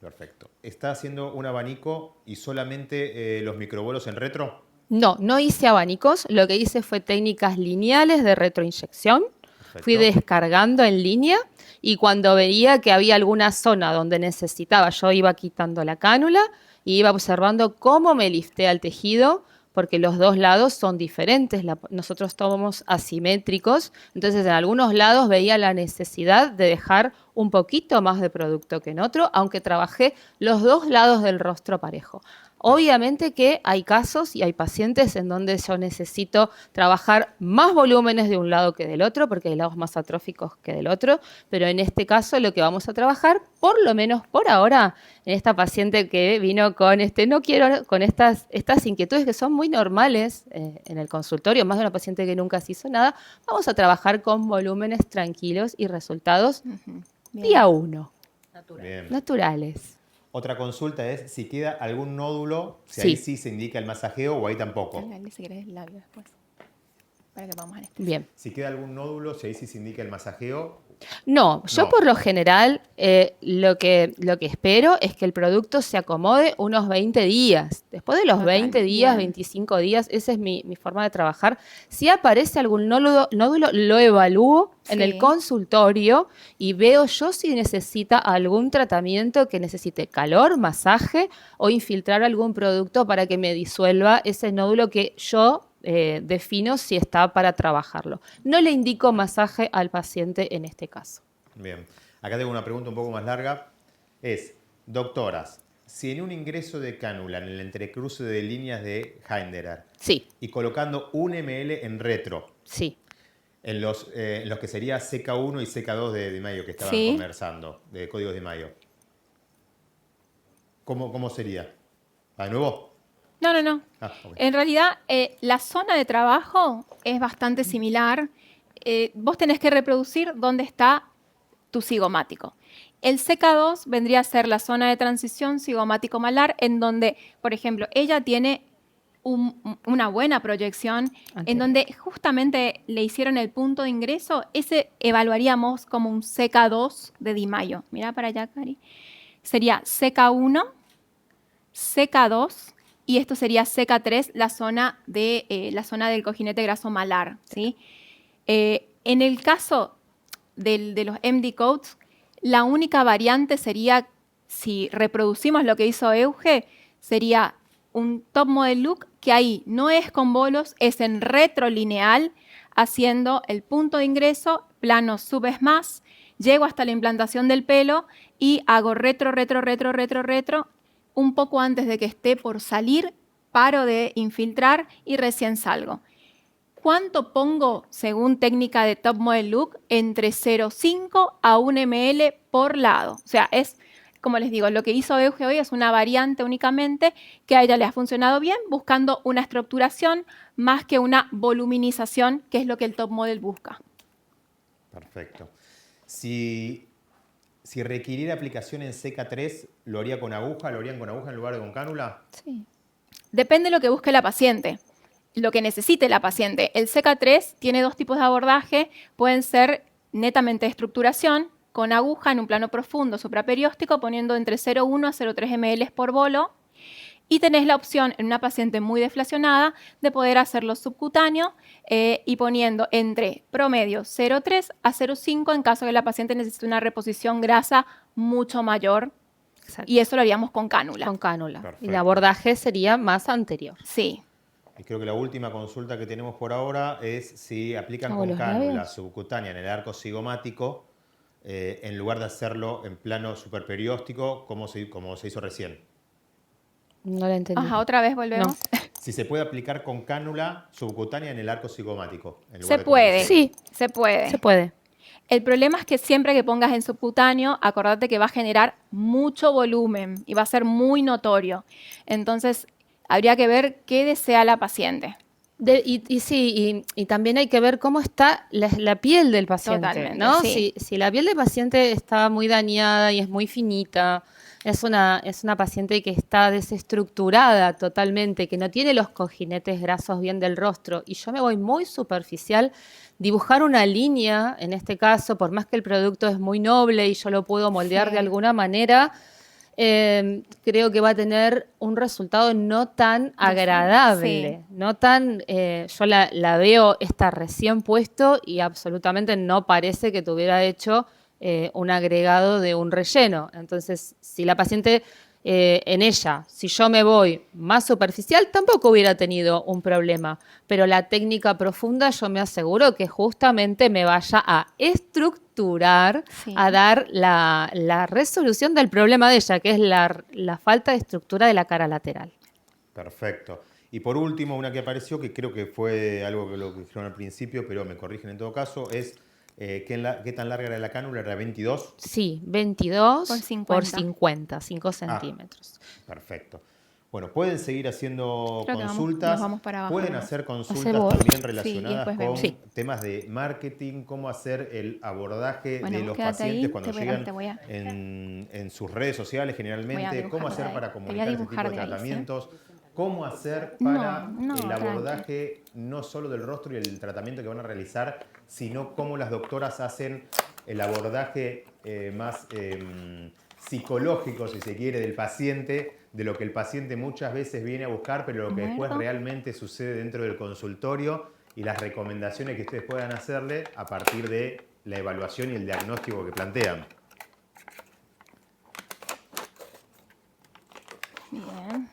Speaker 1: Perfecto. ¿Está haciendo un abanico y solamente los microbolos en retro?
Speaker 3: No hice abanicos. Lo que hice fue técnicas lineales de retroinyección.
Speaker 1: Perfecto.
Speaker 3: Fui descargando en línea y cuando veía que había alguna zona donde necesitaba, yo iba quitando la cánula y iba observando cómo me liftea el tejido, porque los dos lados son diferentes. Nosotros somos asimétricos, entonces en algunos lados veía la necesidad de dejar un poquito más de producto que en otro, aunque trabajé los dos lados del rostro parejo. Obviamente que hay casos y hay pacientes en donde yo necesito trabajar más volúmenes de un lado que del otro, porque hay lados más atróficos que del otro, pero en este caso lo que vamos a trabajar, por lo menos por ahora, en esta paciente que vino con con estas inquietudes que son muy normales en el consultorio, más de una paciente que nunca se hizo nada, vamos a trabajar con volúmenes tranquilos y resultados
Speaker 2: Ujú. Bien.
Speaker 3: día 1,
Speaker 1: Bien.
Speaker 3: naturales.
Speaker 1: Otra consulta es si queda algún nódulo, si
Speaker 3: Sí.
Speaker 1: ahí sí se indica el masajeo o ahí tampoco.
Speaker 2: Dale, si querés el labio después. Para que podamos anestesiar.
Speaker 3: Bien.
Speaker 1: Si queda algún nódulo, si ahí sí se indica el masajeo.
Speaker 3: No, yo
Speaker 1: No.
Speaker 3: por lo general lo que espero es que el producto se acomode unos 20 días. Después de los
Speaker 2: Total,
Speaker 3: 20 días,
Speaker 2: bien.
Speaker 3: 25 días, esa es mi forma de trabajar. Si aparece algún nódulo lo evalúo en el
Speaker 2: Sí.
Speaker 3: consultorio y veo yo si necesita algún tratamiento que necesite calor, masaje o infiltrar algún producto para que me disuelva ese nódulo que yo defino si está para trabajarlo. No le indico masaje al paciente en este caso.
Speaker 1: Bien. Acá tengo una pregunta un poco más larga. Doctoras, si en un ingreso de cánula en el entrecruce de líneas de Heinderer
Speaker 3: Sí,
Speaker 1: y colocando 1 ml en retro,
Speaker 3: sí.
Speaker 1: en los que sería CK1 y CK2 de Mayo que estaban
Speaker 2: Sí.
Speaker 1: conversando, de códigos de Mayo, ¿cómo sería? ¿De nuevo?
Speaker 2: No.
Speaker 1: Ok.
Speaker 2: En realidad, la zona de trabajo es bastante similar. Vos tenés que reproducir dónde está tu cigomático. El CK2 vendría a ser la zona de transición cigomático-malar, en donde, por ejemplo, ella tiene una buena proyección en donde justamente le hicieron el punto de ingreso, ese evaluaríamos como un CK2 de Di Maio. Mirá para allá, Cari. Sería CK1, CK2 y esto sería CK3, la zona del cojinete graso malar, ¿sí? En el caso de los MD codes, la única variante sería, si reproducimos lo que hizo Euge, sería un top model look que ahí no es con bolos, es en retrolineal, haciendo el punto de ingreso, plano subes más, llego hasta la implantación del pelo y hago retro, un poco antes de que esté por salir, paro de infiltrar y recién salgo. ¿Cuánto pongo según técnica de top model look? Entre 0,5 a 1 ml por lado. O sea, es, como les digo, lo que hizo Euge hoy es una variante únicamente que a ella le ha funcionado bien, buscando una estructuración más que una voluminización, que es lo que el top model busca.
Speaker 1: Perfecto. Si requiriera aplicación en CK3, ¿lo haría con aguja? ¿Lo harían con aguja en lugar de con cánula?
Speaker 2: Sí. Depende de lo que busque la paciente, lo que necesite la paciente. El CK3 tiene dos tipos de abordaje, pueden ser netamente de estructuración, con aguja en un plano profundo supraperióstico, poniendo entre 0,1 a 0,3 ml por bolo. Y tenés la opción en una paciente muy deflacionada de poder hacerlo subcutáneo y poniendo entre promedio 0,3 a 0,5 en caso de que la paciente necesite una reposición grasa mucho mayor.
Speaker 3: Exacto.
Speaker 2: Y eso lo haríamos con cánula.
Speaker 3: Con cánula.
Speaker 1: Perfecto.
Speaker 3: Y el abordaje sería más anterior.
Speaker 2: Sí.
Speaker 1: Y creo que la última consulta que tenemos por ahora es si aplican con
Speaker 3: los
Speaker 1: cánula
Speaker 3: labios.
Speaker 1: subcutánea en el arco cigomático en lugar de hacerlo en plano superperióstico como se hizo recién.
Speaker 3: No la entendí.
Speaker 2: Ajá, otra vez volvemos.
Speaker 3: No.
Speaker 1: Si se puede aplicar con cánula subcutánea en el arco cigomático. En lugar
Speaker 2: Se
Speaker 1: de
Speaker 2: puede.
Speaker 1: con
Speaker 3: Sí.
Speaker 2: Se puede.
Speaker 3: Se puede.
Speaker 2: El problema es que siempre que pongas en subcutáneo, acordate que va a generar mucho volumen y va a ser muy notorio. Entonces, habría que ver qué desea la paciente.
Speaker 3: Y también hay que ver cómo está la piel del paciente,
Speaker 2: Totalmente,
Speaker 3: ¿no?
Speaker 2: sí.
Speaker 3: Si la piel del paciente está muy dañada y es muy finita, es una paciente que está desestructurada totalmente, que no tiene los cojinetes grasos bien del rostro, y yo me voy muy superficial, dibujar una línea, en este caso, por más que el producto es muy noble y yo lo puedo moldear
Speaker 2: Sí.
Speaker 3: de alguna manera, creo que va a tener un resultado no tan agradable,
Speaker 2: Sí.
Speaker 3: no tan, yo la veo esta recién puesto y absolutamente no parece que tuviera hecho un agregado de un relleno. Entonces, si la paciente en ella, si yo me voy más superficial, tampoco hubiera tenido un problema, pero la técnica profunda yo me aseguro que justamente me vaya a estructurar,
Speaker 2: Sí.
Speaker 3: a dar la resolución del problema de ella, que es la falta de estructura de la cara lateral.
Speaker 1: Perfecto. Y por último, una que apareció, que creo que fue algo que lo que dijeron al principio, pero me corrigen en todo caso, es ¿qué tan larga era la cánula? ¿Era 22?
Speaker 3: Sí, 22
Speaker 2: Por 50.
Speaker 3: por 50, 5 centímetros.
Speaker 1: Perfecto. Bueno, pueden seguir haciendo
Speaker 2: Creo que
Speaker 1: consultas.
Speaker 2: nos vamos para abajo
Speaker 1: Pueden
Speaker 2: nomás.
Speaker 1: hacer consultas
Speaker 3: Hacer vos.
Speaker 1: también
Speaker 2: Sí, y
Speaker 1: relacionadas
Speaker 2: después
Speaker 1: con
Speaker 2: vemos.
Speaker 3: Sí.
Speaker 1: temas de marketing, cómo hacer el abordaje
Speaker 2: Bueno,
Speaker 1: de los
Speaker 2: quédate
Speaker 1: pacientes
Speaker 2: ahí,
Speaker 1: cuando
Speaker 2: te voy a-
Speaker 1: llegan
Speaker 2: te voy a-
Speaker 1: en sus redes sociales
Speaker 2: Voy a
Speaker 1: generalmente,
Speaker 2: dibujar
Speaker 1: cómo
Speaker 2: de
Speaker 1: hacer
Speaker 2: ahí.
Speaker 1: para
Speaker 2: Te voy a
Speaker 1: comunicar este tipo
Speaker 2: dibujar
Speaker 1: de
Speaker 2: de ahí, ¿sí?
Speaker 1: tratamientos, cómo hacer
Speaker 2: No,
Speaker 1: para
Speaker 2: no,
Speaker 1: el
Speaker 2: tranqui.
Speaker 1: abordaje no solo del rostro y el tratamiento que van a realizar, sino cómo las doctoras hacen el abordaje más psicológico, si se quiere, del paciente, de lo que el paciente muchas veces viene a buscar, pero lo que después
Speaker 2: Muerto.
Speaker 1: realmente sucede dentro del consultorio y las recomendaciones que ustedes puedan hacerle a partir de la evaluación y el diagnóstico que plantean.
Speaker 2: Bien.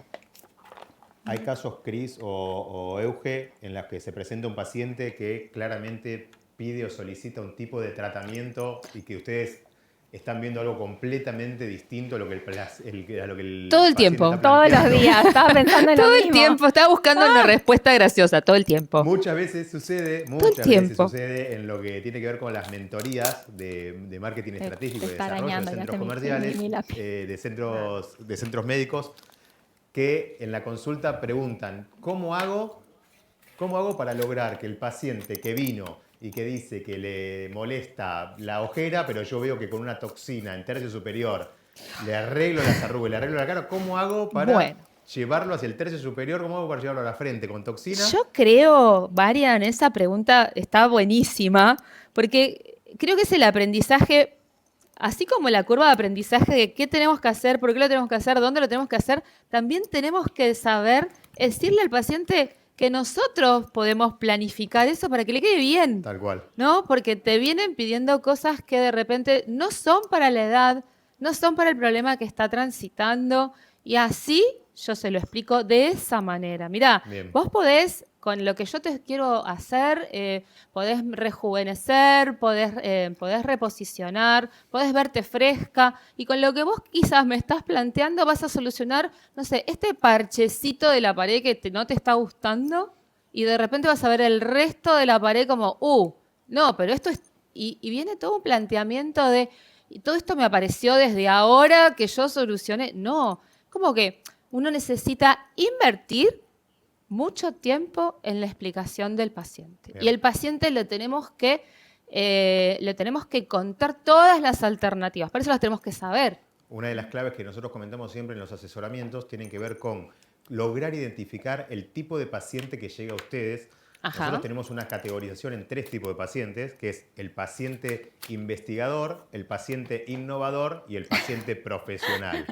Speaker 1: Hay casos, Cris o Euge, en los que se presenta un paciente que claramente pide o solicita un tipo de tratamiento y que ustedes están viendo algo completamente distinto a lo que el
Speaker 3: Todo el
Speaker 1: paciente
Speaker 3: tiempo.
Speaker 1: está
Speaker 2: Todos los
Speaker 1: planteando.
Speaker 2: días. Estaba pensando en lo
Speaker 3: Todo el
Speaker 2: mismo.
Speaker 3: tiempo, estaba buscando una respuesta graciosa, todo el tiempo.
Speaker 1: Muchas veces sucede, en lo que tiene que ver con las mentorías de marketing
Speaker 2: Te
Speaker 1: estratégico y
Speaker 2: está
Speaker 1: desarrollo de
Speaker 2: arañando, ya
Speaker 1: centros
Speaker 2: se me-
Speaker 1: comerciales,
Speaker 2: mi lápiz.
Speaker 1: de centros médicos, que en la consulta preguntan, ¿cómo hago para lograr que el paciente que vino y que dice que le molesta la ojera, pero yo veo que con una toxina en tercio superior le arreglo las arrugas, le arreglo la cara, ¿cómo hago para
Speaker 3: Bueno.
Speaker 1: llevarlo hacia el tercio superior? ¿Cómo hago para llevarlo a la frente? ¿Con toxina?
Speaker 3: Yo creo, Marian, esa pregunta está buenísima, porque creo que es el aprendizaje, así como la curva de aprendizaje de qué tenemos que hacer, por qué lo tenemos que hacer, dónde lo tenemos que hacer, también tenemos que saber decirle al paciente que nosotros podemos planificar eso para que le quede bien.
Speaker 1: Tal cual.
Speaker 3: ¿No? Porque te vienen pidiendo cosas que de repente no son para la edad, no son para el problema que está transitando, y así yo se lo explico de esa manera. Mirá,
Speaker 1: Bien.
Speaker 3: vos podés, con lo que yo te quiero hacer, podés rejuvenecer, podés reposicionar, podés verte fresca, y con lo que vos quizás me estás planteando vas a solucionar, no sé, este parchecito de la pared que no te está gustando, y de repente vas a ver el resto de la pared como, no, pero esto es... Y viene todo un planteamiento de, y todo esto me apareció desde ahora que yo solucioné. No, como que uno necesita invertir mucho tiempo en la explicación del paciente.
Speaker 1: Bien.
Speaker 3: Y el paciente le tenemos que contar todas las alternativas. Por eso las tenemos que saber.
Speaker 1: Una de las claves que nosotros comentamos siempre en los asesoramientos tienen que ver con lograr identificar el tipo de paciente que llega a ustedes.
Speaker 3: Ajá.
Speaker 1: Nosotros tenemos una categorización en 3 tipos de pacientes, que es el paciente investigador, el paciente innovador y el paciente profesional.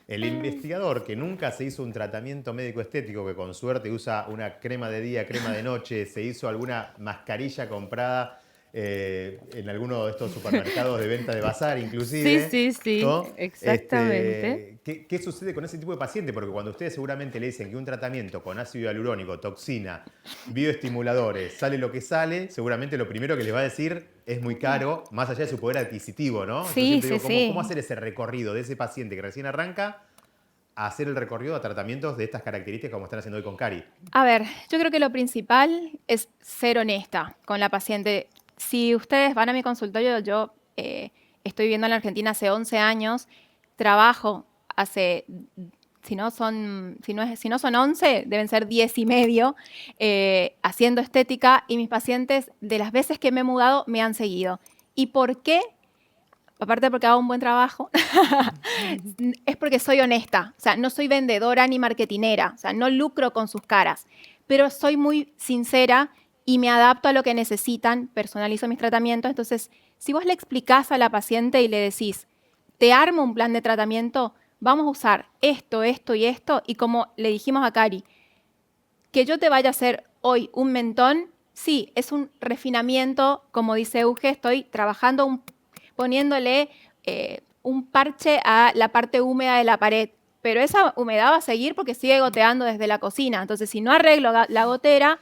Speaker 1: El investigador que nunca se hizo un tratamiento médico estético, que con suerte usa una crema de día, crema de noche, se hizo alguna mascarilla comprada en alguno de estos supermercados de venta de bazar, inclusive.
Speaker 3: Sí,
Speaker 1: ¿no?
Speaker 3: exactamente.
Speaker 1: ¿Qué sucede con ese tipo de paciente? Porque cuando ustedes seguramente le dicen que un tratamiento con ácido hialurónico, toxina, bioestimuladores, sale lo que sale, seguramente lo primero que les va a decir es muy caro, más allá de su poder adquisitivo, ¿no?
Speaker 2: Sí,
Speaker 1: Entonces,
Speaker 2: sí, sí.
Speaker 1: ¿cómo hacer ese recorrido de ese paciente que recién arranca a hacer el recorrido a tratamientos de estas características como están haciendo hoy con Cari?
Speaker 2: A ver, yo creo que lo principal es ser honesta con la paciente. Si ustedes van a mi consultorio, yo estoy viviendo en la Argentina hace 11 años, trabajo hace, si no son 11, deben ser 10 y medio, haciendo estética, y mis pacientes, de las veces que me he mudado, me han seguido. ¿Y por qué? Aparte porque hago un buen trabajo, es porque soy honesta. O sea, no soy vendedora ni marketinera, o sea, no lucro con sus caras, pero soy muy sincera y me adapto a lo que necesitan, personalizo mis tratamientos. Entonces, si vos le explicás a la paciente y le decís, te armo un plan de tratamiento, vamos a usar esto, esto y esto, y como le dijimos a Cari, que yo te vaya a hacer hoy un mentón, sí, es un refinamiento, como dice Euge, estoy trabajando poniéndole un parche a la parte húmeda de la pared, pero esa humedad va a seguir porque sigue goteando desde la cocina. Entonces, si no arreglo la gotera,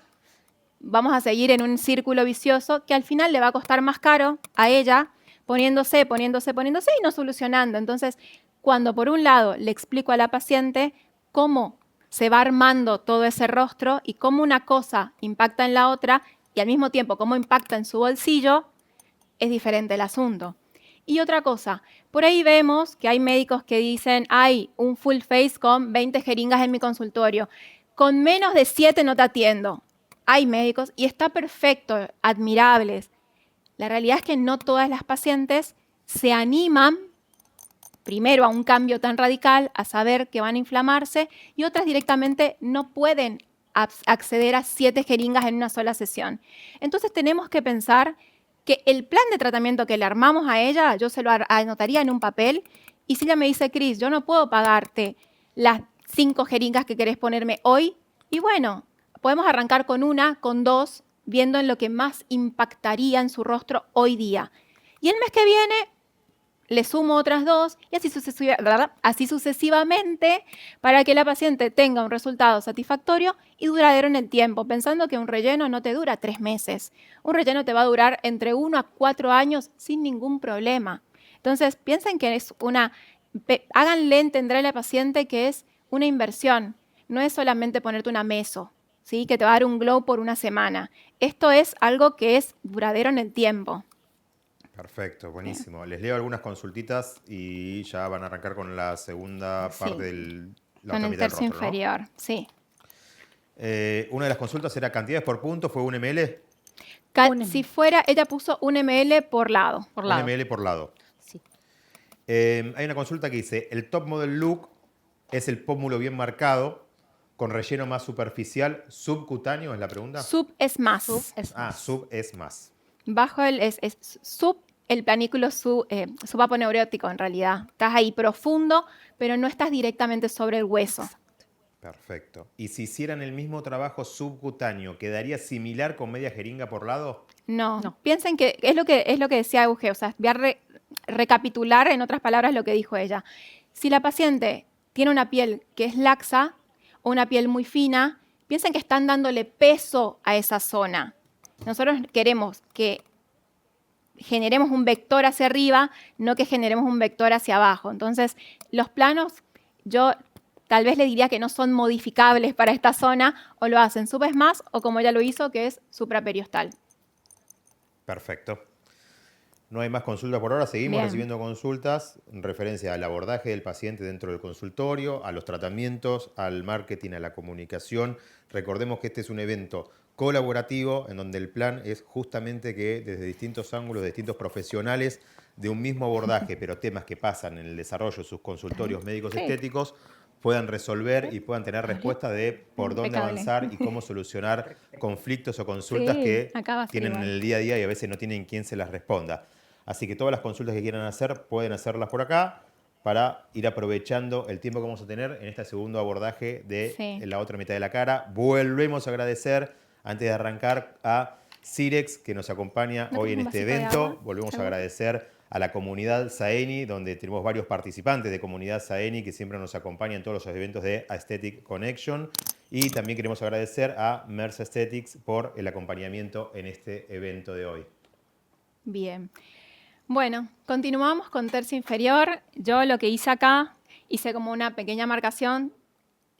Speaker 2: vamos a seguir en un círculo vicioso que al final le va a costar más caro a ella, poniéndose y no solucionando. Entonces, cuando por un lado le explico a la paciente cómo se va armando todo ese rostro y cómo una cosa impacta en la otra y al mismo tiempo cómo impacta en su bolsillo, es diferente el asunto. Y otra cosa, por ahí vemos que hay médicos que dicen, hay un full face con 20 jeringas en mi consultorio, con menos de 7 no te atiendo. Hay médicos y está perfecto, admirables. La realidad es que no todas las pacientes se animan, primero, a un cambio tan radical, a saber que van a inflamarse, y otras directamente no pueden acceder a 7 jeringas en una sola sesión. Entonces tenemos que pensar que el plan de tratamiento que le armamos a ella, yo se lo anotaría en un papel, y si ella me dice, Cris, yo no puedo pagarte las 5 jeringas que querés ponerme hoy, y bueno, podemos arrancar con 1, con 2, viendo en lo que más impactaría en su rostro hoy día. Y el mes que viene le sumo otras 2 y así sucesivamente para que la paciente tenga un resultado satisfactorio y duradero en el tiempo, pensando que un relleno no te dura 3 meses. Un relleno te va a durar entre 1 a 4 años sin ningún problema. Entonces, piensen que es háganle entender a la paciente que es una inversión, no es solamente ponerte una meso, ¿sí? Que te va a dar un glow por una semana. Esto es algo que es duradero en el tiempo.
Speaker 1: Perfecto, buenísimo. Les leo algunas consultitas y ya van a arrancar con la segunda parte del la
Speaker 2: Con
Speaker 1: otra
Speaker 2: el
Speaker 1: mitad del
Speaker 2: tercio
Speaker 1: rostro, ¿no?
Speaker 2: inferior, sí.
Speaker 1: Una de las consultas era cantidades por punto, ¿fue 1 ml?
Speaker 2: Si fuera, ella puso 1 ml por lado.
Speaker 3: Por
Speaker 1: 1
Speaker 3: lado.
Speaker 1: ml por lado.
Speaker 3: Sí.
Speaker 1: Hay una consulta que dice, el top model look es el pómulo bien marcado, con relleno más superficial, subcutáneo, ¿es la pregunta?
Speaker 2: Sub es más.
Speaker 1: Sub es más.
Speaker 2: Bajo es sub, el planículo subaponeurótico en realidad. Estás ahí profundo, pero no estás directamente sobre el hueso.
Speaker 1: Perfecto. ¿Y si hicieran el mismo trabajo subcutáneo, quedaría similar con media jeringa por lado?
Speaker 2: No.
Speaker 3: No.
Speaker 2: Piensen que es lo que decía Euge, o sea, voy a recapitular en otras palabras lo que dijo ella. Si la paciente tiene una piel que es laxa o una piel muy fina, piensen que están dándole peso a esa zona. Nosotros queremos que generemos un vector hacia arriba, no que generemos un vector hacia abajo. Entonces, los planos, yo tal vez le diría que no son modificables para esta zona, o lo hacen subesmas o como ella lo hizo, que es supraperiostal.
Speaker 1: Perfecto. No hay más consultas por ahora. Seguimos
Speaker 2: Bien.
Speaker 1: recibiendo consultas en referencia al abordaje del paciente dentro del consultorio, a los tratamientos, al marketing, a la comunicación. Recordemos que este es un evento colaborativo en donde el plan es justamente que desde distintos ángulos, de distintos profesionales de un mismo abordaje, pero temas que pasan en el desarrollo de sus consultorios médicos estéticos, puedan resolver y puedan tener respuesta de por dónde
Speaker 2: Impecable.
Speaker 1: avanzar y cómo solucionar conflictos o consultas
Speaker 2: Sí,
Speaker 1: que
Speaker 2: acá va a ser
Speaker 1: tienen
Speaker 2: igual.
Speaker 1: en el día a día y a veces no tienen quien se las responda. Así que todas las consultas que quieran hacer pueden hacerlas por acá para ir aprovechando el tiempo que vamos a tener en este segundo abordaje de la otra mitad de la cara. Volvemos a agradecer, antes de arrancar, a Cirex, que nos acompaña
Speaker 2: ¿No
Speaker 1: hoy en
Speaker 2: tenés un
Speaker 1: este
Speaker 2: vasito de
Speaker 1: evento.
Speaker 2: agua?
Speaker 1: Volvemos a
Speaker 2: ¿Seguro?
Speaker 1: agradecer a la comunidad Saeni, donde tenemos varios participantes de comunidad Saeni que siempre nos acompañan en todos los eventos de Aesthetic Connection. Y también queremos agradecer a Merce Aesthetics por el acompañamiento en este evento de hoy.
Speaker 2: Bien. Bueno, continuamos con tercio inferior. Yo lo que hice acá, hice como una pequeña marcación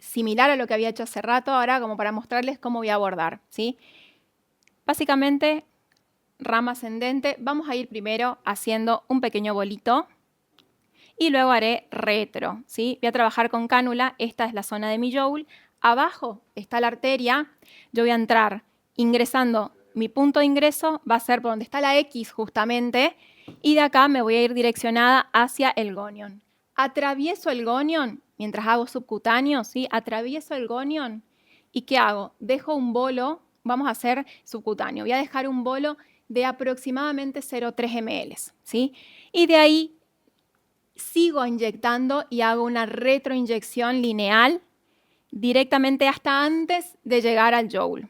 Speaker 2: similar a lo que había hecho hace rato, ahora como para mostrarles cómo voy a abordar, ¿sí? Básicamente, rama ascendente, vamos a ir primero haciendo un pequeño bolito y luego haré retro, ¿sí? Voy a trabajar con cánula, esta es la zona de mi joule, abajo está la arteria, yo voy a entrar ingresando, mi punto de ingreso va a ser por donde está la X justamente, y de acá me voy a ir direccionada hacia el gonion. Atravieso el gonion, mientras hago subcutáneo, ¿sí? Atravieso el gonion, ¿y qué hago? Dejo un bolo, vamos a hacer subcutáneo, voy a dejar un bolo de aproximadamente 0,3 ml, ¿sí? Y de ahí sigo inyectando y hago una retroinyección lineal directamente hasta antes de llegar al joule.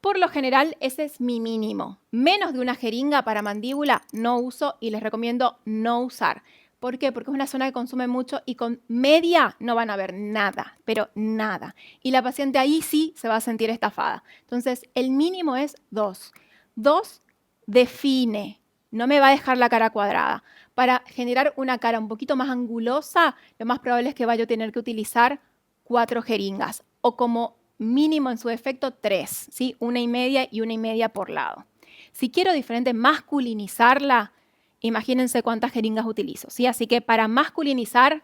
Speaker 2: Por lo general, ese es mi mínimo. Menos de una jeringa para mandíbula no uso y les recomiendo no usar. ¿Por qué? Porque es una zona que consume mucho y con media no van a ver nada, pero nada. Y la paciente ahí sí se va a sentir estafada. Entonces, el mínimo es 2. 2 define, no me va a dejar la cara cuadrada. Para generar una cara un poquito más angulosa, lo más probable es que vaya a tener que utilizar 4 jeringas o como mínimo en su defecto 3, ¿sí? 1,5 y 1,5 por lado. Si quiero diferente masculinizarla, imagínense cuántas jeringas utilizo, ¿sí? Así que para masculinizar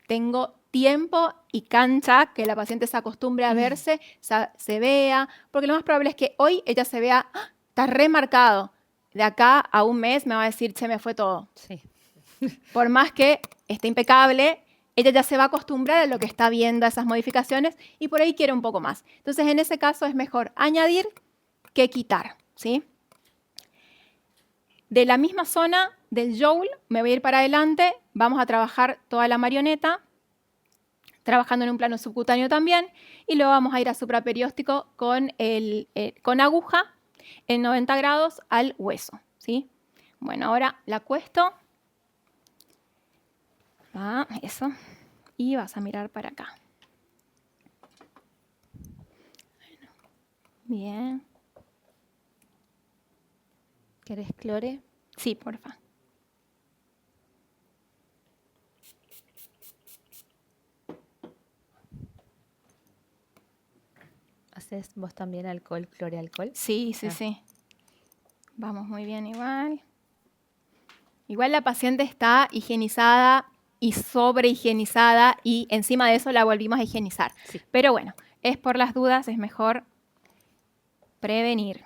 Speaker 2: tengo tiempo y cancha que la paciente se acostumbre a verse, se vea, porque lo más probable es que hoy ella se vea, ¡ah! Está remarcado. De acá a un mes me va a decir, che, me fue todo.
Speaker 3: Sí.
Speaker 2: Por más que esté impecable, ella ya se va a acostumbrar a lo que está viendo, a esas modificaciones, y por ahí quiere un poco más. Entonces, en ese caso es mejor añadir que quitar, ¿sí? De la misma zona del joule me voy a ir para adelante, vamos a trabajar toda la marioneta, trabajando en un plano subcutáneo también, y luego vamos a ir a supraperióstico con aguja en 90 grados al hueso, ¿sí? Bueno, ahora la acuesto. Eso. Y vas a mirar para acá. Bueno, bien.
Speaker 3: ¿Querés clore?
Speaker 2: Sí, porfa.
Speaker 3: ¿Haces vos también alcohol, clore-alcohol?
Speaker 2: Sí. Vamos muy bien igual. Igual la paciente está higienizada y sobrehigienizada y encima de eso la volvimos a higienizar.
Speaker 3: Sí.
Speaker 2: Pero bueno, es por las dudas, es mejor prevenir.